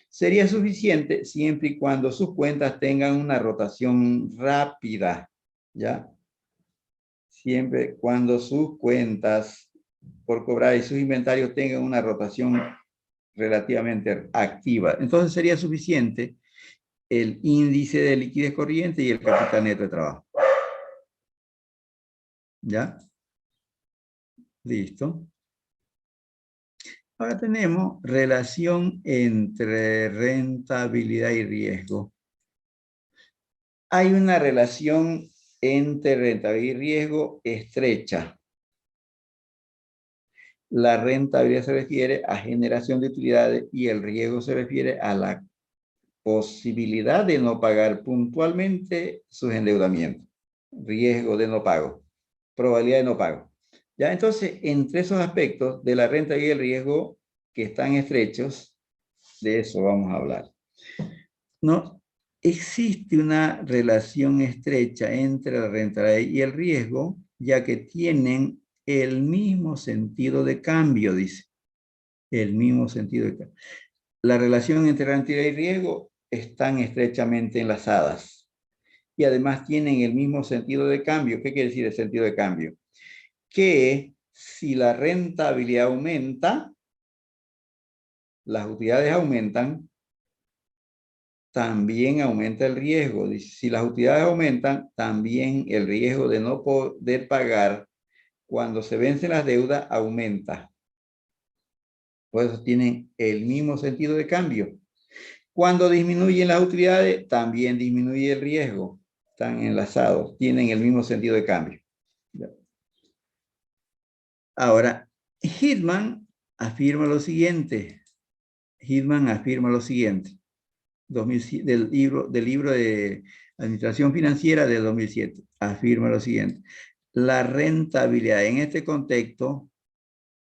Sería suficiente siempre y cuando sus cuentas tengan una rotación rápida, ¿ya? Siempre cuando sus cuentas por cobrar y sus inventarios tengan una rotación relativamente activa. Entonces sería suficiente el índice de liquidez corriente y el capital neto de trabajo. ¿Ya? Listo. Ahora tenemos relación entre rentabilidad y riesgo. Hay una relación entre rentabilidad y riesgo estrecha. La rentabilidad se refiere a generación de utilidades y el riesgo se refiere a la posibilidad de no pagar puntualmente sus endeudamientos. Riesgo de no pago, probabilidad de no pago. Ya, entonces, entre esos aspectos de la rentabilidad y el riesgo que están estrechos, de eso vamos a hablar. No existe una relación estrecha entre la rentabilidad y el riesgo, ya que tienen el mismo sentido de cambio, dice. El mismo sentido de cambio. La relación entre rentabilidad y riesgo están estrechamente enlazadas y además tienen el mismo sentido de cambio. ¿Qué quiere decir el sentido de cambio? Que si la rentabilidad aumenta, las utilidades aumentan, también aumenta el riesgo. Si las utilidades aumentan, también el riesgo de no poder pagar cuando se vencen las deudas aumenta. Por eso tienen el mismo sentido de cambio. Cuando disminuyen las utilidades, también disminuye el riesgo. Están enlazados, tienen el mismo sentido de cambio. Ahora, Hitman afirma lo siguiente. Hitman afirma lo siguiente. Del libro de Administración Financiera de 2007. Afirma lo siguiente. La rentabilidad en este contexto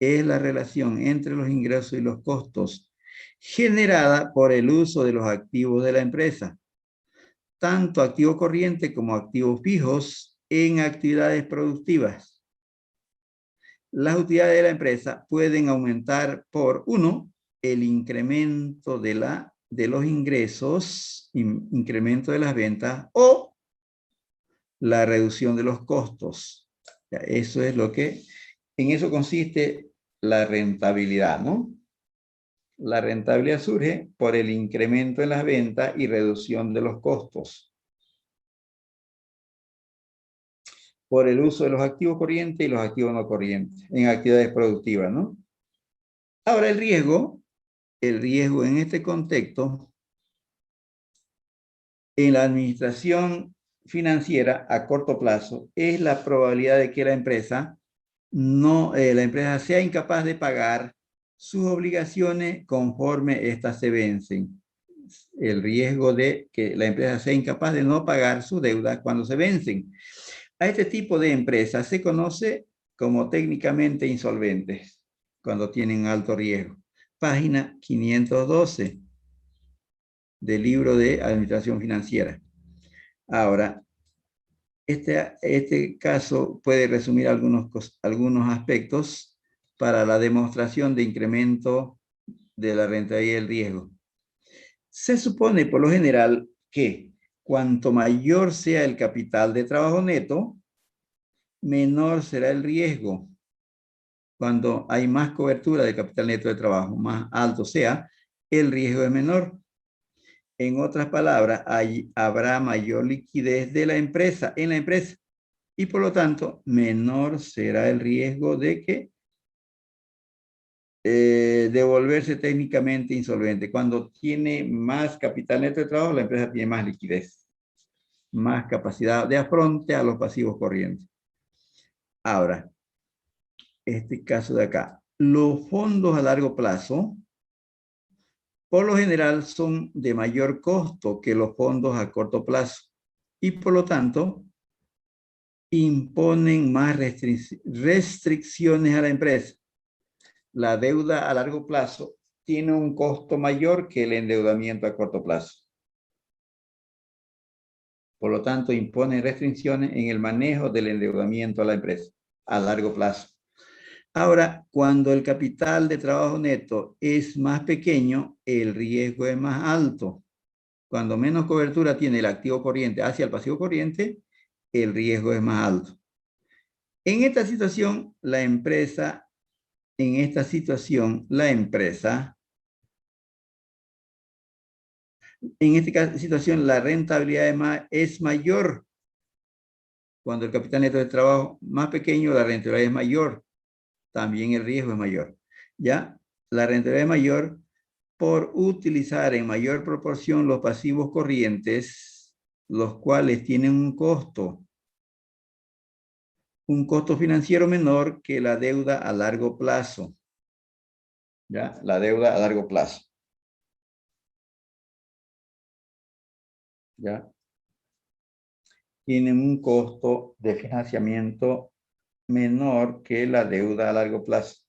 es la relación entre los ingresos y los costos generada por el uso de los activos de la empresa, tanto activos corrientes como activos fijos en actividades productivas. Las utilidades de la empresa pueden aumentar por, uno, el incremento de los ingresos, incremento de las ventas, o la reducción de los costos. Eso es en eso consiste la rentabilidad, ¿no? La rentabilidad surge por el incremento en las ventas y reducción de los costos, por el uso de los activos corrientes y los activos no corrientes en actividades productivas, ¿no? Ahora el riesgo en este contexto, en la administración financiera a corto plazo, es la probabilidad de que la empresa sea incapaz de pagar sus obligaciones conforme éstas se vencen. El riesgo de que la empresa sea incapaz de no pagar sus deudas cuando se vencen. A este tipo de empresas se conoce como técnicamente insolventes, cuando tienen alto riesgo. Página 512 del libro de Administración Financiera. Ahora, este caso puede resumir algunos aspectos para la demostración de incremento de la rentabilidad y el riesgo. Se supone por lo general que cuanto mayor sea el capital de trabajo neto, menor será el riesgo. Cuando hay más cobertura de capital neto de trabajo, más alto sea, el riesgo es menor. En otras palabras, habrá mayor liquidez de la empresa, en la empresa, y por lo tanto, menor será el riesgo de que devolverse técnicamente insolvente. Cuando tiene más capital neto de trabajo, la empresa tiene más liquidez, más capacidad de afronte a los pasivos corrientes. Ahora, este caso de acá. Los fondos a largo plazo, por lo general, son de mayor costo que los fondos a corto plazo y por lo tanto imponen más restricciones a la empresa. La deuda a largo plazo tiene un costo mayor que el endeudamiento a corto plazo. Por lo tanto, impone restricciones en el manejo del endeudamiento a la empresa a largo plazo. Ahora, cuando el capital de trabajo neto es más pequeño, el riesgo es más alto. Cuando menos cobertura tiene el activo corriente hacia el pasivo corriente, el riesgo es más alto. En esta situación, la empresa, la rentabilidad es mayor. Cuando el capital neto de trabajo más pequeño, la rentabilidad es mayor. También el riesgo es mayor. ¿Ya? La rentabilidad es mayor por utilizar en mayor proporción los pasivos corrientes los cuales tienen un costo financiero menor que la deuda a largo plazo. ¿Ya? La deuda a largo plazo. ¿Ya? Tienen un costo de financiamiento menor que la deuda a largo plazo.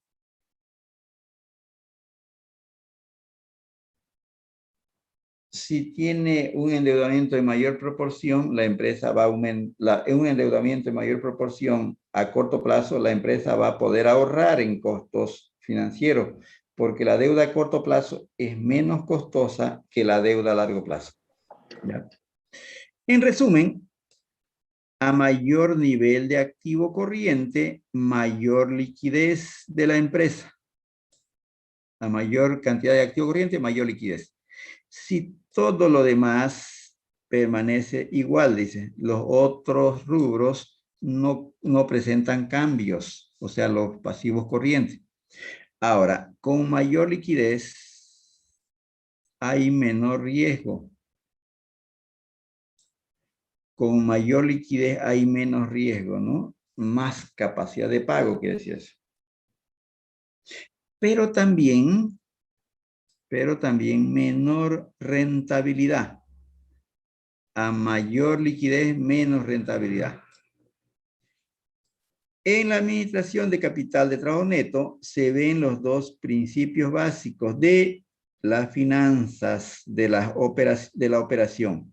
Si tiene un endeudamiento de mayor proporción, la empresa va a aumentar, un endeudamiento de mayor proporción a corto plazo, la empresa va a poder ahorrar en costos financieros, porque la deuda a corto plazo es menos costosa que la deuda a largo plazo. ¿Ya? En resumen, a mayor nivel de activo corriente, mayor liquidez de la empresa. A mayor cantidad de activo corriente, mayor liquidez. Si todo lo demás permanece igual, dice, los otros rubros no presentan cambios, o sea, los pasivos corrientes. Ahora, con mayor liquidez hay menor riesgo. Con mayor liquidez hay menos riesgo, ¿no? Más capacidad de pago, quiere decir eso. Pero también menor rentabilidad. A mayor liquidez, menos rentabilidad. En la administración de capital de trabajo neto se ven los dos principios básicos de las finanzas de la operación.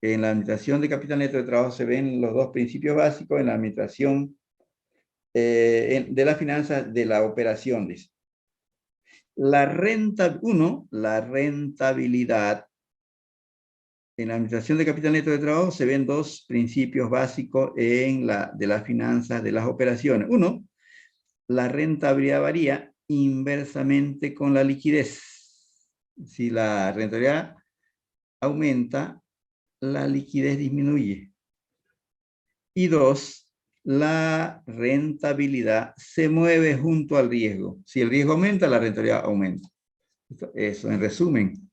En la administración de capital neto de trabajo se ven los dos principios básicos en la administración de las finanzas de la operación. Dice. La rentabilidad. En la administración de capital neto de trabajo se ven dos principios básicos de las finanzas de las operaciones. Uno, la rentabilidad varía inversamente con la liquidez. Si la rentabilidad aumenta, la liquidez disminuye. Y dos, la rentabilidad se mueve junto al riesgo. Si el riesgo aumenta, la rentabilidad aumenta. Eso en resumen.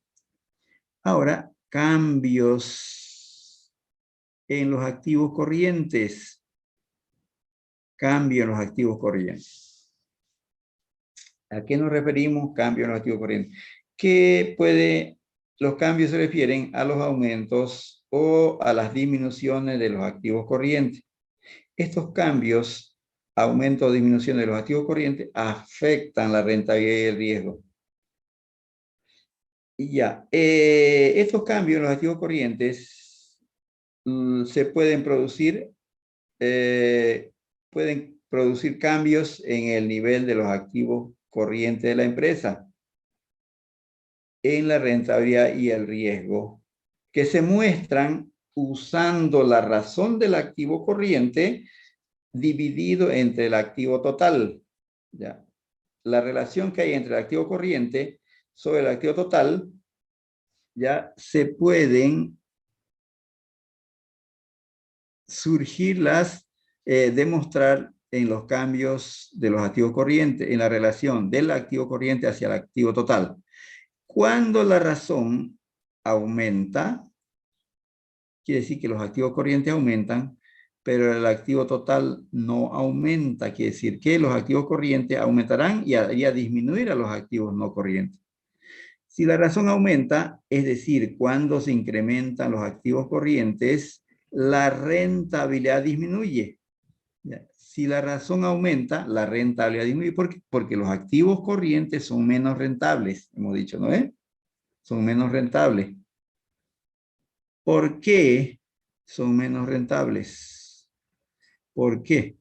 Ahora, cambios en los activos corrientes. Cambio en los activos corrientes. ¿A qué nos referimos? Cambio en los activos corrientes. Los cambios se refieren a los aumentos o a las disminuciones de los activos corrientes. Estos cambios, aumento o disminución de los activos corrientes, afectan la rentabilidad y el riesgo. Y ya, estos cambios en los activos corrientes se pueden producir cambios en el nivel de los activos corrientes de la empresa, en la rentabilidad y el riesgo, que se muestran usando la razón del activo corriente dividido entre el activo total. ¿Ya? La relación que hay entre el activo corriente sobre el activo total, ya se pueden demostrar en los cambios de los activos corrientes, en la relación del activo corriente hacia el activo total. Cuando la razón aumenta, quiere decir que los activos corrientes aumentan, pero el activo total no aumenta, quiere decir que los activos corrientes aumentarán y haría disminuir a los activos no corrientes. Si la razón aumenta, es decir, cuando se incrementan los activos corrientes, la rentabilidad disminuye. Si la razón aumenta, la rentabilidad disminuye. ¿Por qué? Porque los activos corrientes son menos rentables, hemos dicho, ¿no es? Son menos rentables. ¿Por qué son menos rentables? ¿Por qué?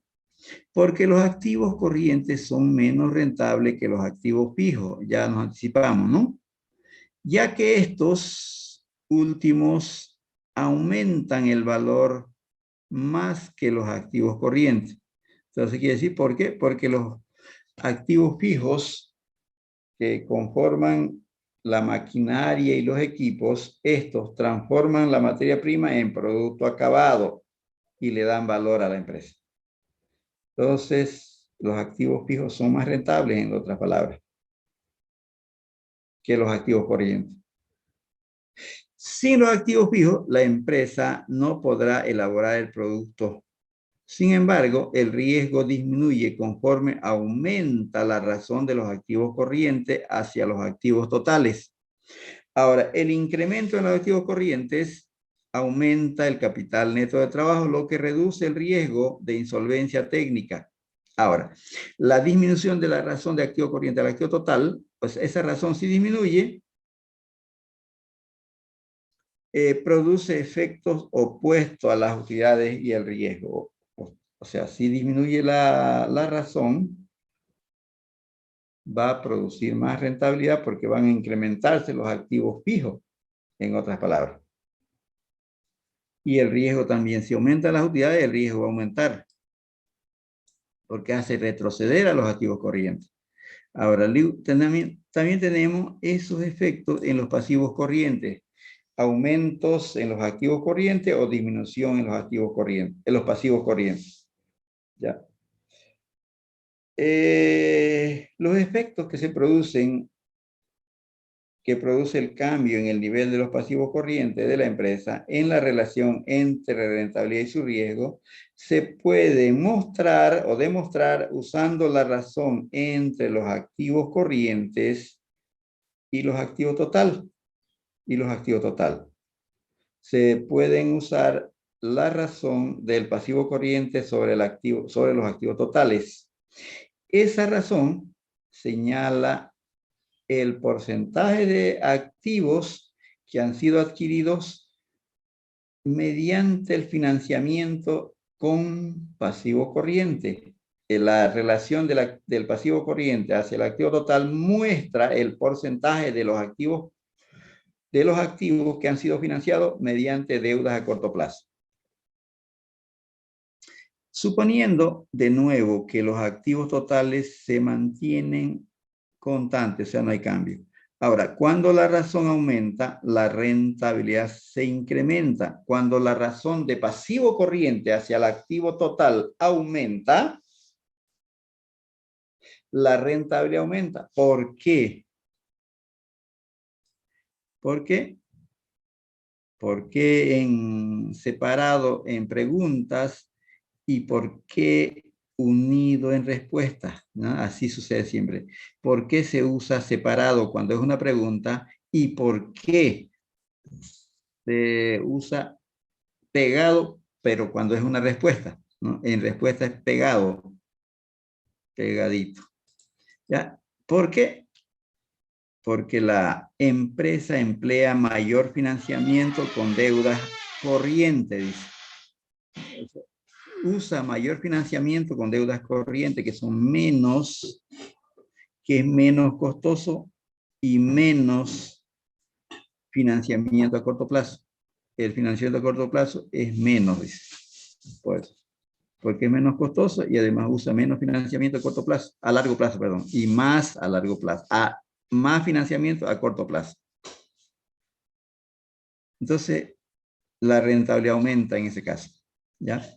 Porque los activos corrientes son menos rentables que los activos fijos. Ya nos anticipamos, ¿no? Ya que estos últimos aumentan el valor más que los activos corrientes. Entonces, quiere decir, ¿por qué? Porque los activos fijos que conforman la maquinaria y los equipos, estos transforman la materia prima en producto acabado y le dan valor a la empresa. Entonces, los activos fijos son más rentables, en otras palabras, que los activos corrientes. Sin los activos fijos, la empresa no podrá elaborar el producto. Sin embargo, el riesgo disminuye conforme aumenta la razón de los activos corrientes hacia los activos totales. Ahora, el incremento en los activos corrientes aumenta el capital neto de trabajo, lo que reduce el riesgo de insolvencia técnica. Ahora, la disminución de la razón de activo corriente al activo total, pues esa razón si disminuye, produce efectos opuestos a las utilidades y el riesgo. O sea, si disminuye la razón, va a producir más rentabilidad porque van a incrementarse los activos fijos, en otras palabras. Y el riesgo también, si aumentan las utilidades, el riesgo va a aumentar, porque hace retroceder a los activos corrientes. Ahora, también tenemos esos efectos en los pasivos corrientes, aumentos en los activos corrientes o disminución en los activos corrientes, en los pasivos corrientes. ¿Ya? Los efectos que se producen, que produce el cambio en el nivel de los pasivos corrientes de la empresa en la relación entre rentabilidad y su riesgo, se puede mostrar o demostrar usando la razón entre los activos corrientes y los activos total. Se pueden usar la razón del pasivo corriente sobre los activos totales. Esa razón señala el porcentaje de activos que han sido adquiridos mediante el financiamiento con pasivo corriente. La relación del pasivo corriente hacia el activo total muestra el porcentaje de los activos que han sido financiados mediante deudas a corto plazo. Suponiendo de nuevo que los activos totales se mantienen constantes, o sea, no hay cambio. Ahora, cuando la razón aumenta, la rentabilidad se incrementa. Cuando la razón de pasivo corriente hacia el activo total aumenta, la rentabilidad aumenta. ¿Por qué? ¿Por qué? Porque en separado en preguntas y por qué unido en respuesta, ¿no? Así sucede siempre. ¿Por qué se usa separado cuando es una pregunta y por qué se usa pegado, pero cuando es una respuesta, ¿no? En respuesta es pegado, pegadito. ¿Ya? ¿Por qué? Porque la empresa emplea mayor financiamiento con deudas corrientes, dice. Usa mayor financiamiento con deudas corrientes que es menos costoso y menos financiamiento a corto plazo. El financiamiento a corto plazo es menos, dice. Pues, porque es menos costoso y además usa menos financiamiento a corto plazo, a largo plazo, perdón, y más a largo plazo, más financiamiento a corto plazo. Entonces, la rentabilidad aumenta en ese caso, ¿ya?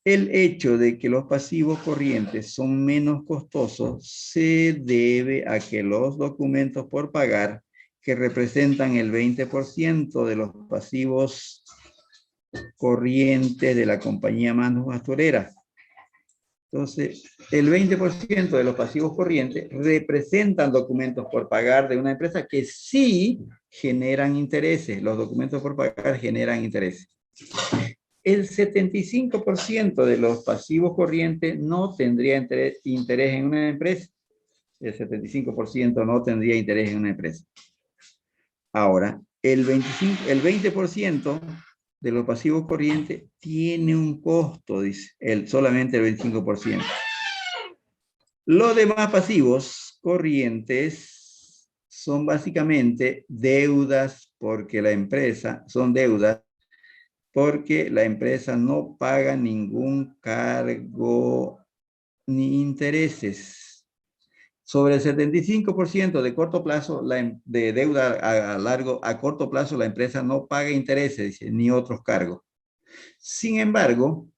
El hecho de que los pasivos corrientes son menos costosos se debe a que los documentos por pagar, que representan el 20% de los pasivos corrientes de la compañía manufacturera. Entonces, el 20% de los pasivos corrientes representan documentos por pagar de una empresa que sí generan intereses. Los documentos por pagar generan intereses. El 75% de los pasivos corrientes no tendría interés en una empresa. El 75% no tendría interés en una empresa. Ahora, el 20% de los pasivos corrientes tiene un costo, dice, solamente el 25%. Los demás pasivos corrientes son básicamente deudas porque la empresa, son deudas porque la empresa no paga ningún cargo ni intereses. Sobre el 75% de corto plazo, de deuda a corto plazo, la empresa no paga intereses ni otros cargos. Sin embargo,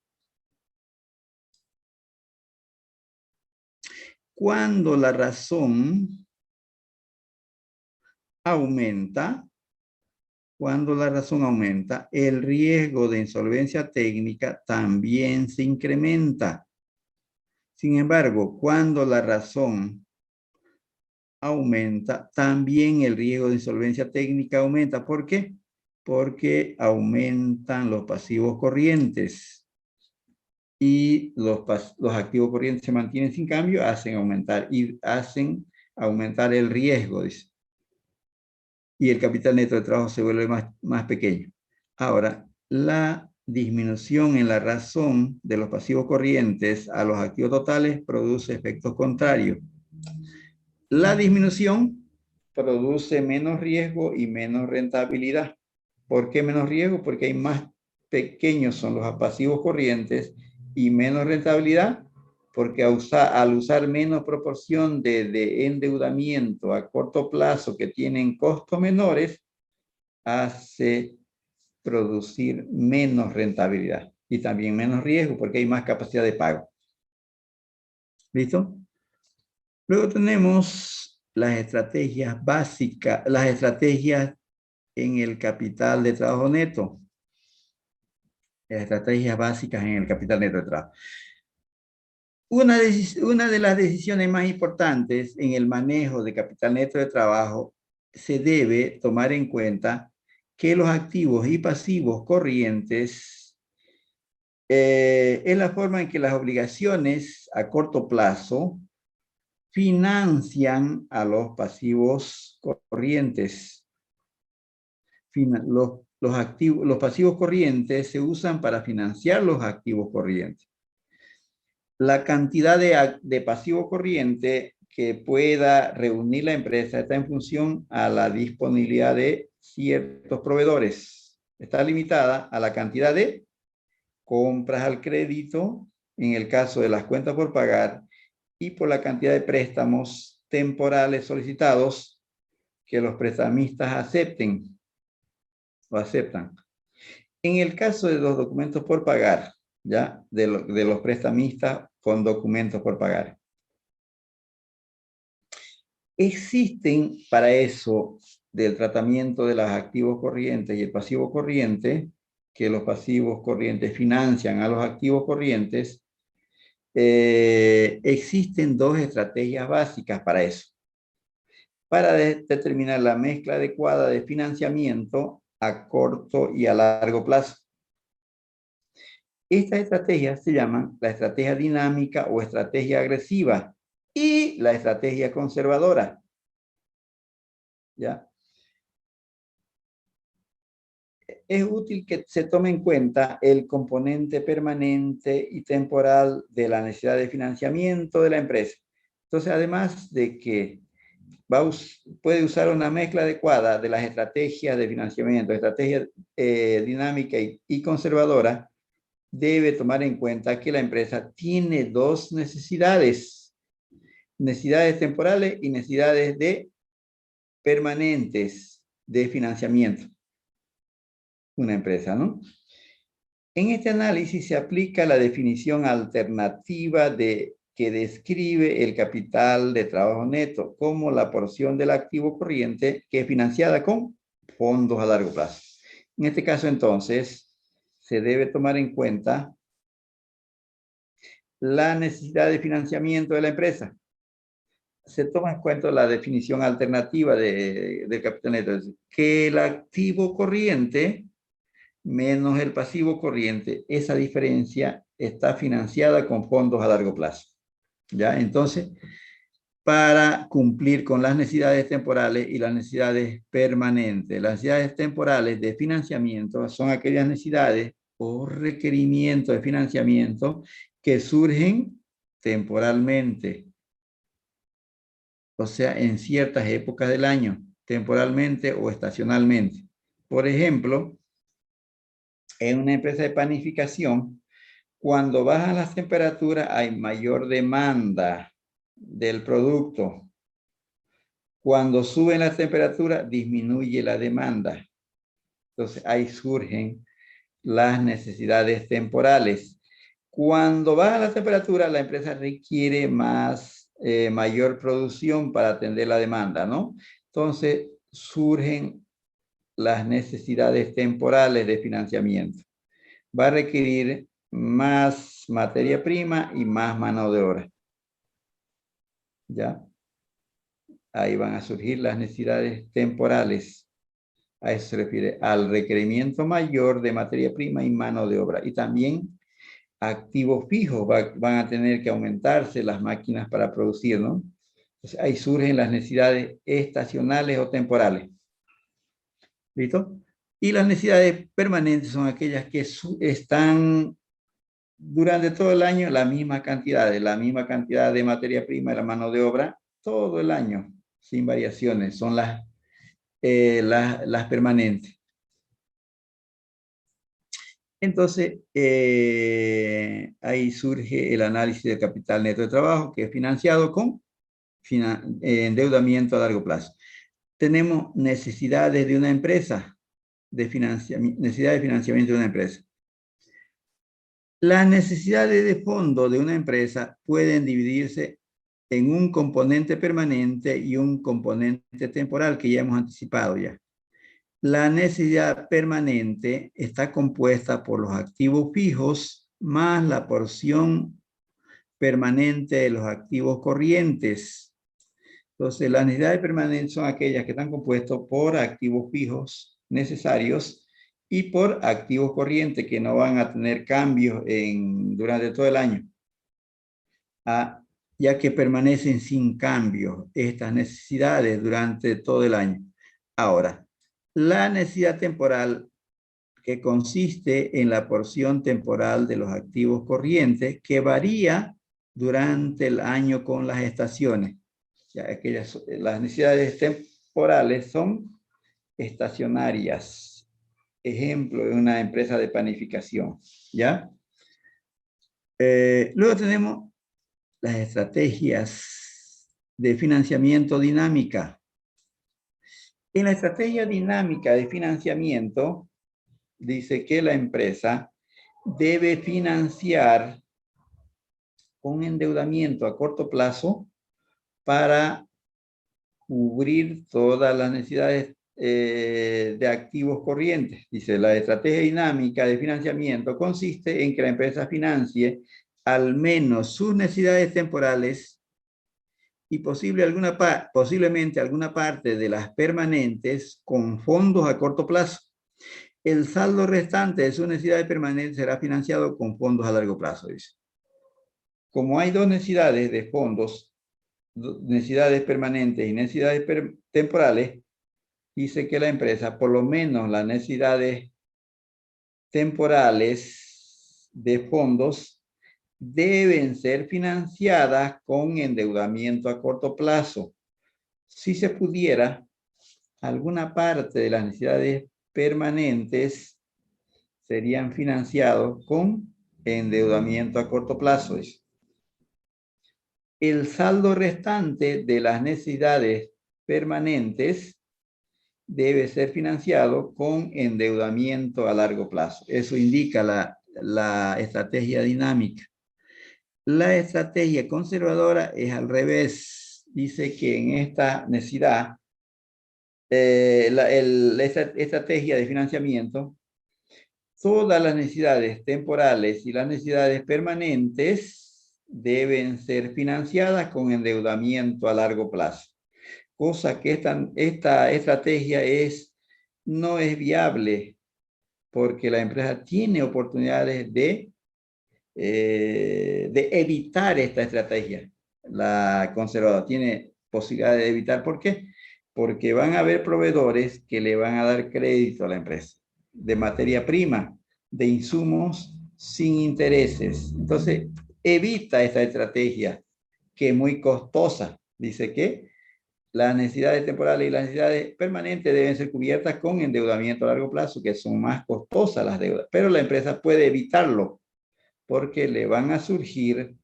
cuando la razón aumenta, cuando la razón aumenta, el riesgo de insolvencia técnica también se incrementa. Sin embargo, cuando la razón aumenta, también el riesgo de insolvencia técnica aumenta. ¿Por qué? Porque aumentan los pasivos corrientes y los activos corrientes se mantienen sin cambio, hacen aumentar el riesgo, dice. Y el capital neto de trabajo se vuelve más pequeño. Ahora, la disminución en la razón de los pasivos corrientes a los activos totales produce efectos contrarios. La disminución produce menos riesgo y menos rentabilidad. ¿Por qué menos riesgo? Porque hay más pequeños son los pasivos corrientes y menos rentabilidad, porque al usar menos proporción de endeudamiento a corto plazo que tienen costos menores, hace producir menos rentabilidad y también menos riesgo porque hay más capacidad de pago. ¿Listo? Luego tenemos las estrategias básicas, las estrategias en el capital de trabajo neto. Las estrategias básicas en el capital neto de trabajo. Una de las decisiones más importantes en el manejo de capital neto de trabajo se debe tomar en cuenta que los activos y pasivos corrientes es la forma en que las obligaciones a corto plazo financian a los pasivos corrientes. Los pasivos corrientes se usan para financiar los activos corrientes. La cantidad de pasivo corriente que pueda reunir la empresa está en función a la disponibilidad de ciertos proveedores. Está limitada a la cantidad de compras al crédito, en el caso de las cuentas por pagar, y por la cantidad de préstamos temporales solicitados que los prestamistas acepten o aceptan. En el caso de los documentos por pagar, ¿ya? De los prestamistas con documentos por pagar. Existen para eso del tratamiento de los activos corrientes y el pasivo corriente, que los pasivos corrientes financian a los activos corrientes, existen dos estrategias básicas para eso. Para determinar la mezcla adecuada de financiamiento a corto y a largo plazo. Estas estrategias se llaman la estrategia dinámica o estrategia agresiva y la estrategia conservadora. ¿Ya? Es útil que se tome en cuenta el componente permanente y temporal de la necesidad de financiamiento de la empresa. Entonces, además de que puede usar una mezcla adecuada de las estrategias de financiamiento, estrategia dinámica y conservadora, debe tomar en cuenta que la empresa tiene dos necesidades temporales y necesidades permanentes de financiamiento. Una empresa, ¿no? En este análisis se aplica la definición alternativa que describe el capital de trabajo neto como la porción del activo corriente que es financiada con fondos a largo plazo. En este caso, entonces, se debe tomar en cuenta la necesidad de financiamiento de la empresa. Se toma en cuenta la definición alternativa del capital neto, es decir, que el activo corriente menos el pasivo corriente, esa diferencia está financiada con fondos a largo plazo. ¿Ya? Entonces, para cumplir con las necesidades temporales y las necesidades permanentes. Las necesidades temporales de financiamiento son aquellas necesidades o requerimientos de financiamiento que surgen temporalmente, o sea, en ciertas épocas del año, temporalmente o estacionalmente. Por ejemplo, en una empresa de panificación, cuando bajan las temperaturas hay mayor demanda del producto. Cuando suben las temperaturas, disminuye la demanda. Entonces, ahí surgen las necesidades temporales. Cuando baja la temperatura, la empresa requiere mayor producción para atender la demanda, ¿no? Entonces, surgen las necesidades temporales de financiamiento. Va a requerir más materia prima y más mano de obra. ¿Ya? Ahí van a surgir las necesidades temporales. A eso se refiere, al requerimiento mayor de materia prima y mano de obra. Y también activos fijos van a tener que aumentarse las máquinas para producir, ¿no? Entonces, ahí surgen las necesidades estacionales o temporales. ¿Listo? Y las necesidades permanentes son aquellas que están durante todo el año la misma cantidad de materia prima y la mano de obra, todo el año, sin variaciones. Son las permanentes. Entonces, ahí surge el análisis del capital neto de trabajo, que es financiado con endeudamiento a largo plazo. Tenemos necesidades de una empresa, necesidad de financiamiento de una empresa. Las necesidades de fondo de una empresa pueden dividirse en un componente permanente y un componente temporal, que ya hemos anticipado ya. La necesidad permanente está compuesta por los activos fijos más la porción permanente de los activos corrientes. Entonces, las necesidades permanentes son aquellas que están compuestas por activos fijos necesarios y por activos corrientes que no van a tener cambios durante todo el año, ya que permanecen sin cambios estas necesidades durante todo el año. Ahora, la necesidad temporal, que consiste en la porción temporal de los activos corrientes, que varía durante el año con las estaciones. Ya, las necesidades temporales son estacionarias. Ejemplo de una empresa de panificación. ¿Ya? Luego tenemos las estrategias de financiamiento dinámica. En la estrategia dinámica de financiamiento, dice que la empresa debe financiar con endeudamiento a corto plazo para cubrir todas las necesidades de activos corrientes. Dice, la estrategia dinámica de financiamiento consiste en que la empresa financie al menos sus necesidades temporales y posiblemente alguna parte de las permanentes con fondos a corto plazo. El saldo restante de sus necesidades permanentes será financiado con fondos a largo plazo, dice. Como hay dos necesidades de fondos, necesidades permanentes y necesidades temporales, dice que la empresa, por lo menos las necesidades temporales de fondos, deben ser financiadas con endeudamiento a corto plazo. Si se pudiera, alguna parte de las necesidades permanentes serían financiados con endeudamiento a corto plazo. El saldo restante de las necesidades permanentes debe ser financiado con endeudamiento a largo plazo. Eso indica la estrategia dinámica. La estrategia conservadora es al revés. Dice que en esta necesidad, esta estrategia de financiamiento, todas las necesidades temporales y las necesidades permanentes deben ser financiadas con endeudamiento a largo plazo. Cosa que esta estrategia no es viable porque la empresa tiene oportunidades de evitar esta estrategia. La conservadora tiene posibilidad de evitar. ¿Por qué? Porque van a haber proveedores que le van a dar crédito a la empresa de materia prima, de insumos sin intereses. Entonces, evita esta estrategia que es muy costosa. Dice que las necesidades temporales y las necesidades permanentes deben ser cubiertas con endeudamiento a largo plazo, que son más costosas las deudas, pero la empresa puede evitarlo porque le van a surgir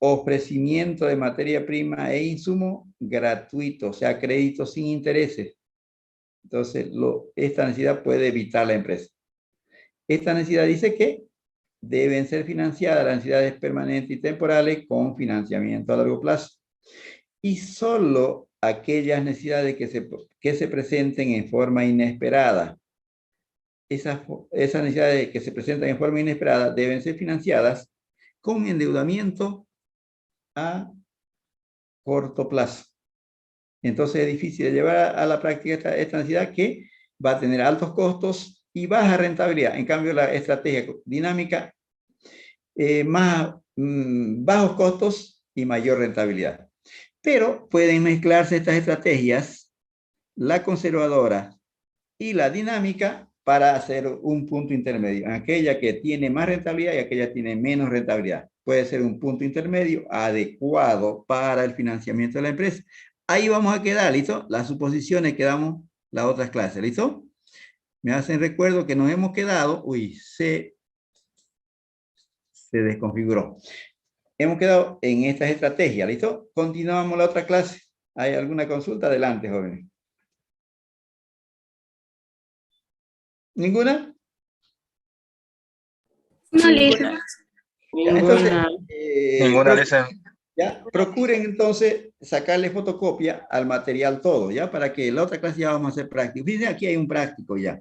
ofrecimiento de materia prima e insumo gratuito, o sea, créditos sin intereses. Entonces, esta necesidad puede evitar la empresa. Esta necesidad dice que deben ser financiadas las necesidades permanentes y temporales con financiamiento a largo plazo. Y solo aquellas necesidades que se presenten en forma inesperada. Esas necesidades que se presentan en forma inesperada deben ser financiadas con endeudamiento a corto plazo. Entonces es difícil de llevar a la práctica esta necesidad que va a tener altos costos y baja rentabilidad. En cambio, la estrategia dinámica, bajos costos y mayor rentabilidad. Pero pueden mezclarse estas estrategias, la conservadora y la dinámica, para hacer un punto intermedio. Aquella que tiene más rentabilidad y aquella que tiene menos rentabilidad. Puede ser un punto intermedio adecuado para el financiamiento de la empresa. Ahí vamos a quedar, ¿listo? Las suposiciones quedamos las otras clases, ¿listo? Me hacen recuerdo que nos hemos quedado, se desconfiguró. Hemos quedado en estas estrategias, ¿listo? Continuamos la otra clase. ¿Hay alguna consulta? Adelante, jóvenes. ¿Ninguna? No, listo. Entonces, Ninguna licen. ya, procuren entonces sacarle fotocopia al material todo, ya, para que la otra clase ya vamos a hacer práctico. Fíjense, aquí hay un práctico ya.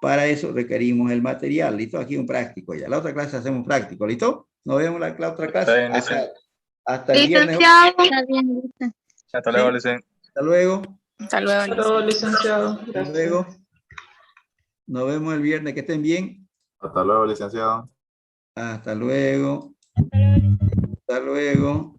Para eso requerimos el material, ¿listo? Aquí un práctico ya. La otra clase hacemos práctico, ¿listo? Nos vemos la otra clase. Está bien, licen. Hasta el viernes. Está bien, listo. Hasta luego, licen. Hasta luego. Hasta luego, Hasta luego, licenciado. Hasta luego. Nos vemos el viernes. Que estén bien. Hasta luego, licenciado. Hasta luego. Hasta luego.